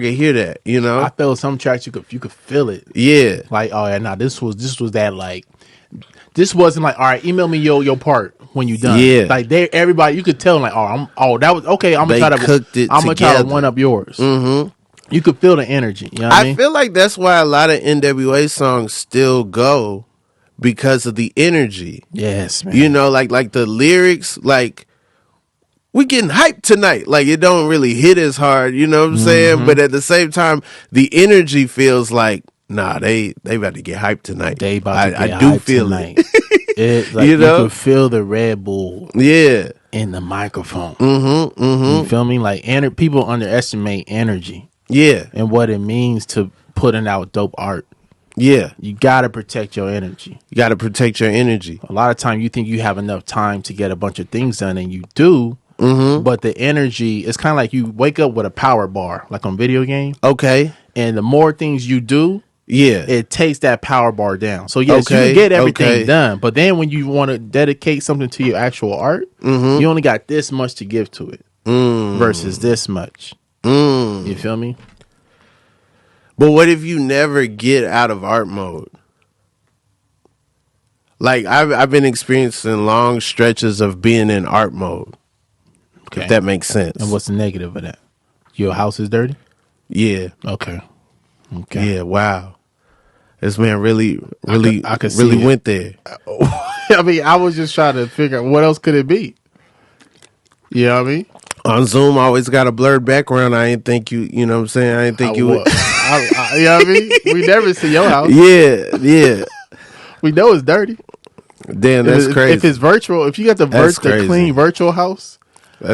hear that, you know. I felt some tracks you could feel it. Yeah. Like, oh yeah, nah, this was that, like, this wasn't like, all right, email me your part when you done. Yeah. Like everybody, you could tell like, that was okay. I'm gonna try to one up yours. Mm-hmm. You could feel the energy. You know what I mean? feel like that's why a lot of NWA songs still go, because of the energy. Yes, man. You know, like the lyrics, like, we getting hyped tonight. Like, it don't really hit as hard, you know what I'm saying? But at the same time, the energy feels like, nah, they about to get hyped tonight. They about to get I do feel tonight. It, like, you can feel the Red Bull. Yeah. In the microphone. Mm-hmm. Mm-hmm. You feel me? Like, people underestimate energy. Yeah. And what it means to putting out dope art. Yeah. You gotta protect your energy. You gotta protect your energy. A lot of time you think you have enough time to get a bunch of things done, and you do. Mm-hmm. But the energy, it's kind of like you wake up with a power bar, like on video game. Okay. And the more things you do, it takes that power bar down. So yes, you can get everything done. But then when you want to dedicate something to your actual art, you only got this much to give to it versus this much. You feel me? But what if you never get out of art mode? Like, I've been experiencing long stretches of being in art mode. Okay. If that makes sense. And what's the negative of that? Your house is dirty? Yeah. Okay. Yeah, wow. This man really went there. I mean, I was just trying to figure out what else could it be. You know what I mean? On Zoom, I always got a blurred background. I ain't think you know what I'm saying? I didn't think you would. You know what I mean? We never see your house. Yeah. We know it's dirty. Damn, that's crazy. If it's virtual, if you got the clean virtual house,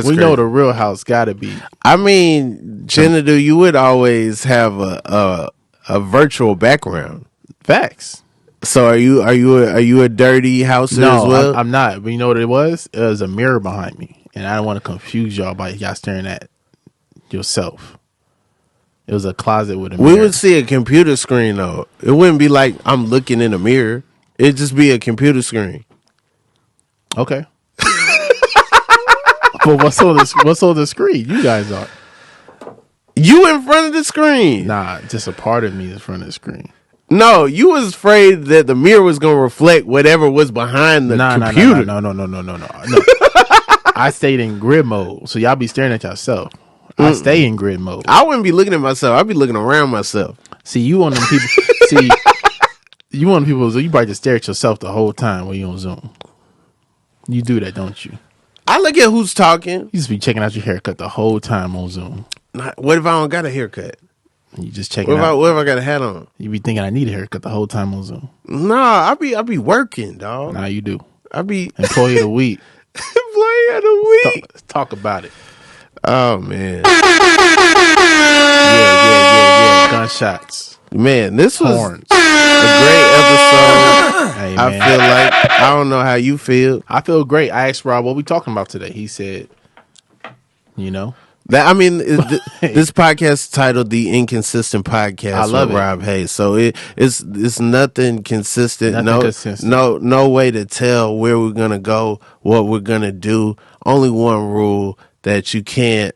we know the real house got to be. I mean, Chinedu, you would always have a virtual background. Facts. So are you a dirty houser as well? I'm not. But you know what it was? It was a mirror behind me, and I don't want to confuse y'all by y'all staring at yourself. It was a closet with a We mirror. would see a computer screen though. It wouldn't be like I'm looking in a mirror. It'd just be a computer screen. Okay. But what's on the screen? You guys are. You in front of the screen. Nah, just a part of me is in front of the screen. No, you was afraid that the mirror was gonna reflect whatever was behind the computer. No. I stayed in grid mode, so y'all be staring at yourself. I stay in grid mode. I wouldn't be looking at myself. I'd be looking around myself. See, you one of them people. See, you one of the people. You probably just stare at yourself the whole time when you on Zoom. You do that, don't you? I look at who's talking. You just be checking out your haircut the whole time on Zoom. What if I don't got a haircut? You just checking What out. if I got a hat on? You be thinking I need a haircut the whole time on Zoom. Nah, I be working, dog. Nah, you do. I be Employee of the week. employee of the week. Talk about it. Oh man. Yeah. Gunshots. Man, this was Horns. a great episode. Hey, I man. feel like I don't know how you feel. I feel great. I asked Rob what we talking about today. He said, you know. That I mean, this podcast is titled "The Inconsistent Podcast" I love with it. Rob Haze. So it's nothing consistent. Nothing consistent. No way to tell where we're gonna go, what we're gonna do. Only one rule that you can't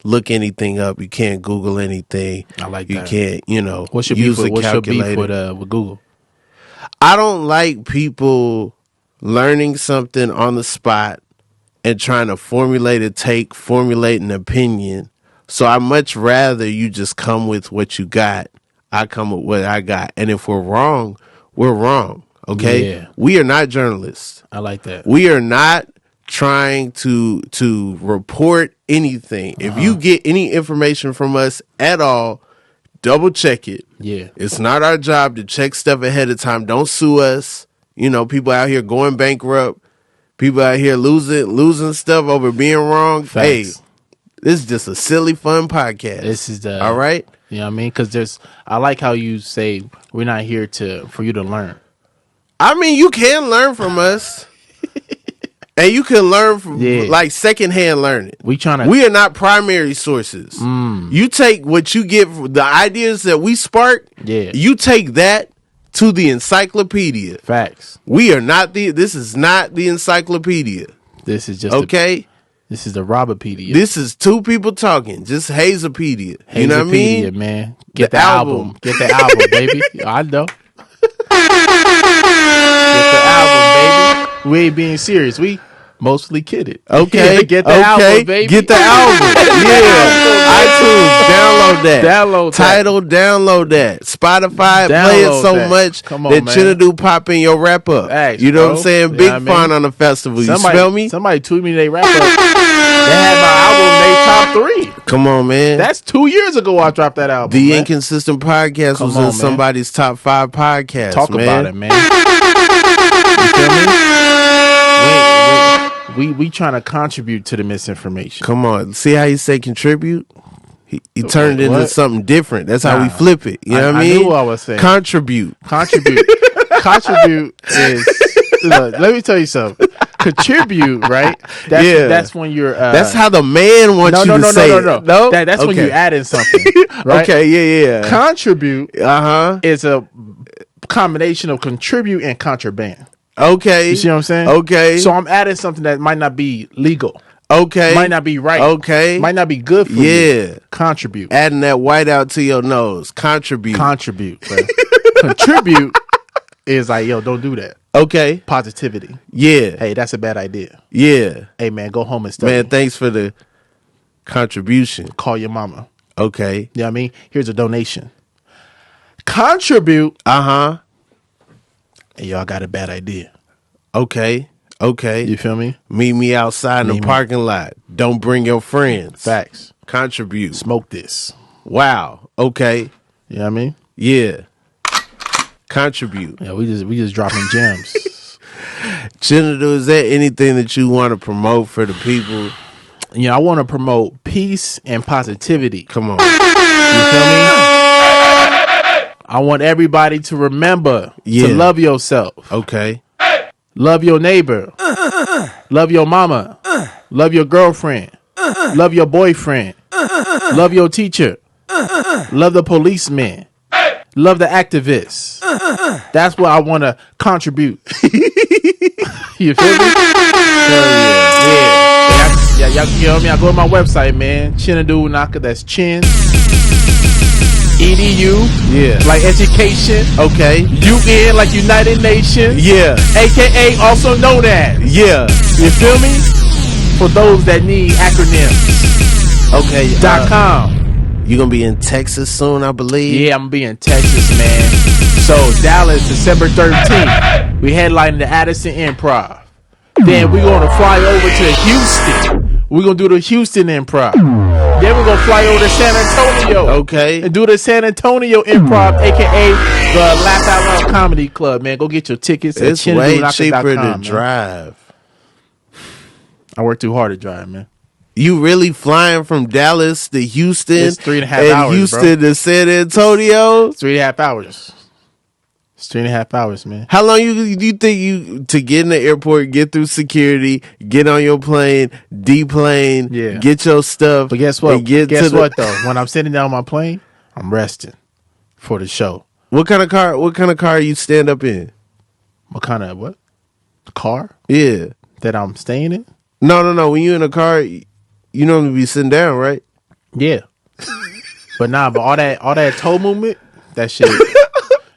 look anything up. You can't Google anything. I like you that. can't. What's your use beef? a What's your beef calculator. with Google? I don't like people learning something on the spot and trying to formulate an opinion. So I much rather you just come with what you got. I come with what I got. And if we're wrong, we're wrong. Okay? Yeah. We are not journalists. I like that. We are not trying to report anything. If you get any information from us at all, double check it. Yeah. It's not our job to check stuff ahead of time. Don't sue us. People out here going bankrupt. People out here losing stuff over being wrong. Facts. Hey, this is just a silly, fun podcast. This is the all right. You know what I mean? Because I like how you say we're not here for you to learn. I mean, you can learn from us, and you can learn from like secondhand learning. We are not primary sources. You take what you get, the ideas that we spark. Yeah. You take that to the encyclopedia. Facts. This is not the encyclopedia. This is just okay. This is the Robopedia. This is two people talking. Just Hazepedia. You know what I mean? Man. Get the album. Get the album, baby. I know. Get the album, baby. We ain't being serious. We mostly kidded. Okay. Get the album, baby. Get the album. Yeah. iTunes. Download that. Download that. Tidal. Download that. Spotify. Play it Download so that. much Come on, that man. Chinedu pop in your wrap up. Thanks, you know bro. what I'm saying? You Big know what I mean? fun on the festival. You smell me? Somebody tweet me they wrap up. They had my album in their top 3. Come on, man. That's 2 years ago I dropped that album. The man. Inconsistent Podcast Come was on, in man. somebody's top 5 podcasts. Talk man. about it, man. You feel me? We trying to contribute to the misinformation. Come on. See how you say contribute? He turned it into What? something different. That's how we Nah. flip it. You know what I mean? I knew what I was saying. Contribute. Contribute is. Look, let me tell you something. Contribute, right? That's when you're. That's how the man wants you to say it. No. That's when you're adding something. Right? Okay. Yeah. Contribute. Uh-huh. Is a combination of contribute and contraband. Okay. You see what I'm saying? Okay. So I'm adding something that might not be legal. Okay. Might not be right. Okay. Might not be good for you. Contribute. Adding that white out to your nose. Contribute. Bro. Contribute is like, yo, don't do that. Okay. Positivity. Yeah. Hey, that's a bad idea. Yeah. Hey, man, go home and study. Man, thanks for the contribution. Call your mama. Okay. You know what I mean? Here's a donation. Contribute. Uh-huh. Hey, y'all got a bad idea. Okay. You feel me? Meet me outside in the parking lot. Don't bring your friends. Facts. Contribute. Smoke this. Wow. Okay. You know what I mean? Yeah. Contribute. Yeah, we just dropping gems. Chinedu, is there anything that you want to promote for the people? You know, I want to promote peace and positivity. Come on. You feel me? I want everybody to remember to love yourself. Okay. Love your neighbor. Love your mama. Love your girlfriend. Love your boyfriend. Love your teacher. Love the policemen. Love the activists. That's what I want to contribute. You feel me? Yeah. Y'all can get me. I go to my website, man. Chinedu Unaka. That's Chin. EDU. Yeah. Like education. Okay. UN like United Nations. Yeah. AKA also known as. Yeah. You feel me? For those that need acronyms. Okay. .com. You gonna be in Texas soon, I believe. Yeah, I'm gonna be in Texas, man. So Dallas, December 13th. We headlining the Addison Improv. Then we're gonna fly over to Houston. We're gonna do the Houston Improv. Then we're gonna fly over to San Antonio. Okay. And do the San Antonio Improv, aka the Laugh Out Loud Comedy Club, man. Go get your tickets at It's way ChineduUnaka.com, cheaper to man. drive. I work too hard to drive, man. You really flying from Dallas to Houston? It's 3.5 hours, Houston to San Antonio? 3.5 hours. It's 3.5 hours, man. How long you think you to get in the airport, get through security, get on your plane, deplane, get your stuff? But guess what? And get Guess to what though? When I'm sitting down on my plane, I'm resting for the show. What kind of car you stand up in? What kind of what? Car Yeah. that I'm staying in? No. When you in a car, you normally be sitting down, right? Yeah. But all that toe movement, that shit.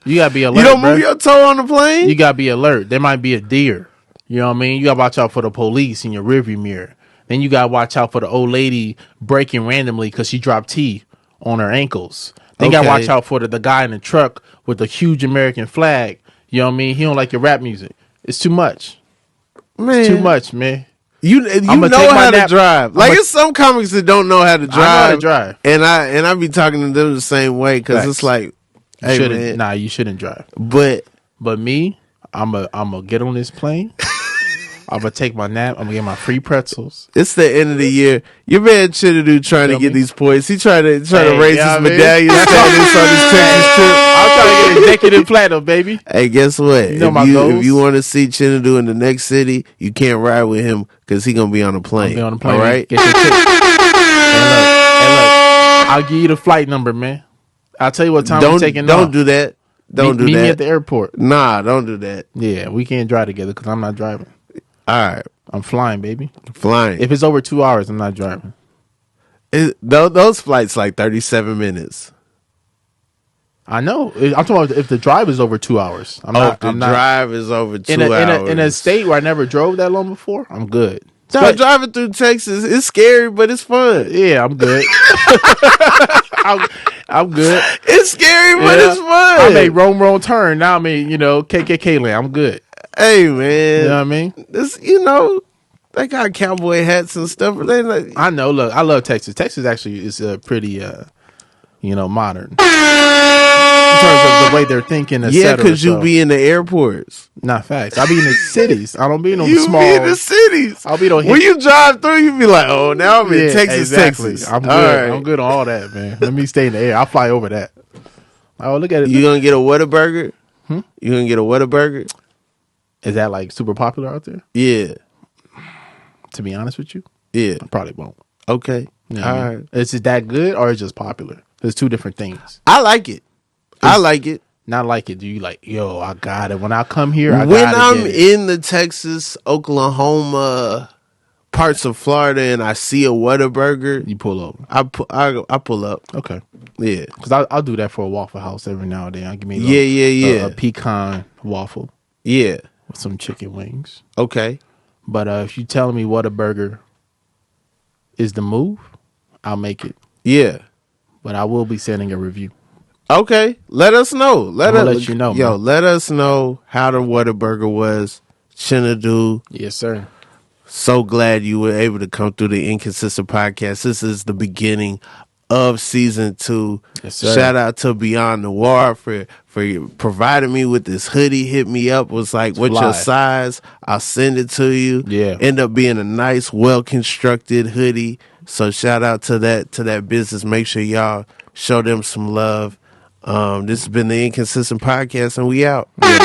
You gotta be alert. You don't move bruh. your toe on the plane? You gotta be alert. There might be a deer. You know what I mean? You gotta watch out for the police in your rearview mirror. Then you gotta watch out for the old lady breaking randomly because she dropped tea on her ankles. Then you gotta watch out for the guy in the truck with the huge American flag. You know what I mean? He don't like your rap music. It's too much. Man. It's too much, man. You know how to drive. Like it's some comics that don't know how to drive. I know how to drive. And I be talking to them the same way because it's like, hey, man. Nah, you shouldn't drive. But me, I'm a get on this plane. I'm gonna take my nap. I'm gonna get my free pretzels. it's the end of the year. Your man Chinedu trying to get these points. He trying to raise his medallion status on his Texas trip. I'm trying to get executive platinum, baby. Hey, guess what? You know my goals. If you want to see Chinedu in the next city, you can't ride with him because he gonna be on a plane. Be on the plane. All right. Get your ticket. Look. I'll give you the flight number, man. I'll tell you what time I'm taking off. Don't do that. Don't do that. Meet me at the airport. Nah, don't do that. Yeah, we can't drive together because I'm not driving. All right. I'm flying, baby. Flying. If it's over 2 hours, I'm not driving. Those flights like 37 minutes. I know. I'm talking about if the drive is over 2 hours. Drive is over 2 hours. In a state where I never drove that long before, I'm good. No, driving through Texas, it's scary, but it's fun. Yeah, I'm good. I'm good. It's scary, but it's fun. I made wrong turn. Now I'm in, KKK land. I'm good. Hey, man. You know what I mean? This, they got cowboy hats and stuff. I know. Look, I love Texas. Texas actually is pretty, modern. In terms of the way they're thinking, yeah, because you be in the airports. Not facts. I be in the cities. I don't be in no you small. You be in the cities. I'll be no. When you drive through, you be like, "Oh, now I'm in Texas, exactly. Texas." I'm good. Right. I'm good on all that, man. Let me stay in the air. I'll fly over that. Oh, look at it. You gonna get a Whataburger? You gonna get a Whataburger? Is that like super popular out there? Yeah. To be honest with you, yeah, I probably won't. Okay. You know all right. Is it that good or is it just popular? There's two different things. I like it. I like it. Not like it. Do you like, I got it. When I come here, when I'm in the Texas, Oklahoma, parts of Florida, and I see a Whataburger, you pull over. I pull up. Okay. Yeah. Because I'll do that for a Waffle House every now and then. I'll give me a pecan waffle. Yeah. With some chicken wings. Okay. But if you telling me Whataburger is the move, I'll make it. Yeah. But I will be sending a review. Okay, let us know. Let you know. Yo, man. let us know how the Whataburger was. Chinedu. Yes, sir. So glad you were able to come through the Inconsistent Podcast. This is the beginning of season 2. Yes, sir. Shout out to Beyond Noir for providing me with this hoodie. Hit me up. Was like, what's your size? I'll send it to you. Yeah. End up being a nice, well constructed hoodie. So shout out to that business. Make sure y'all show them some love. This has been the Inconsistent Podcast, and we out. Yeah.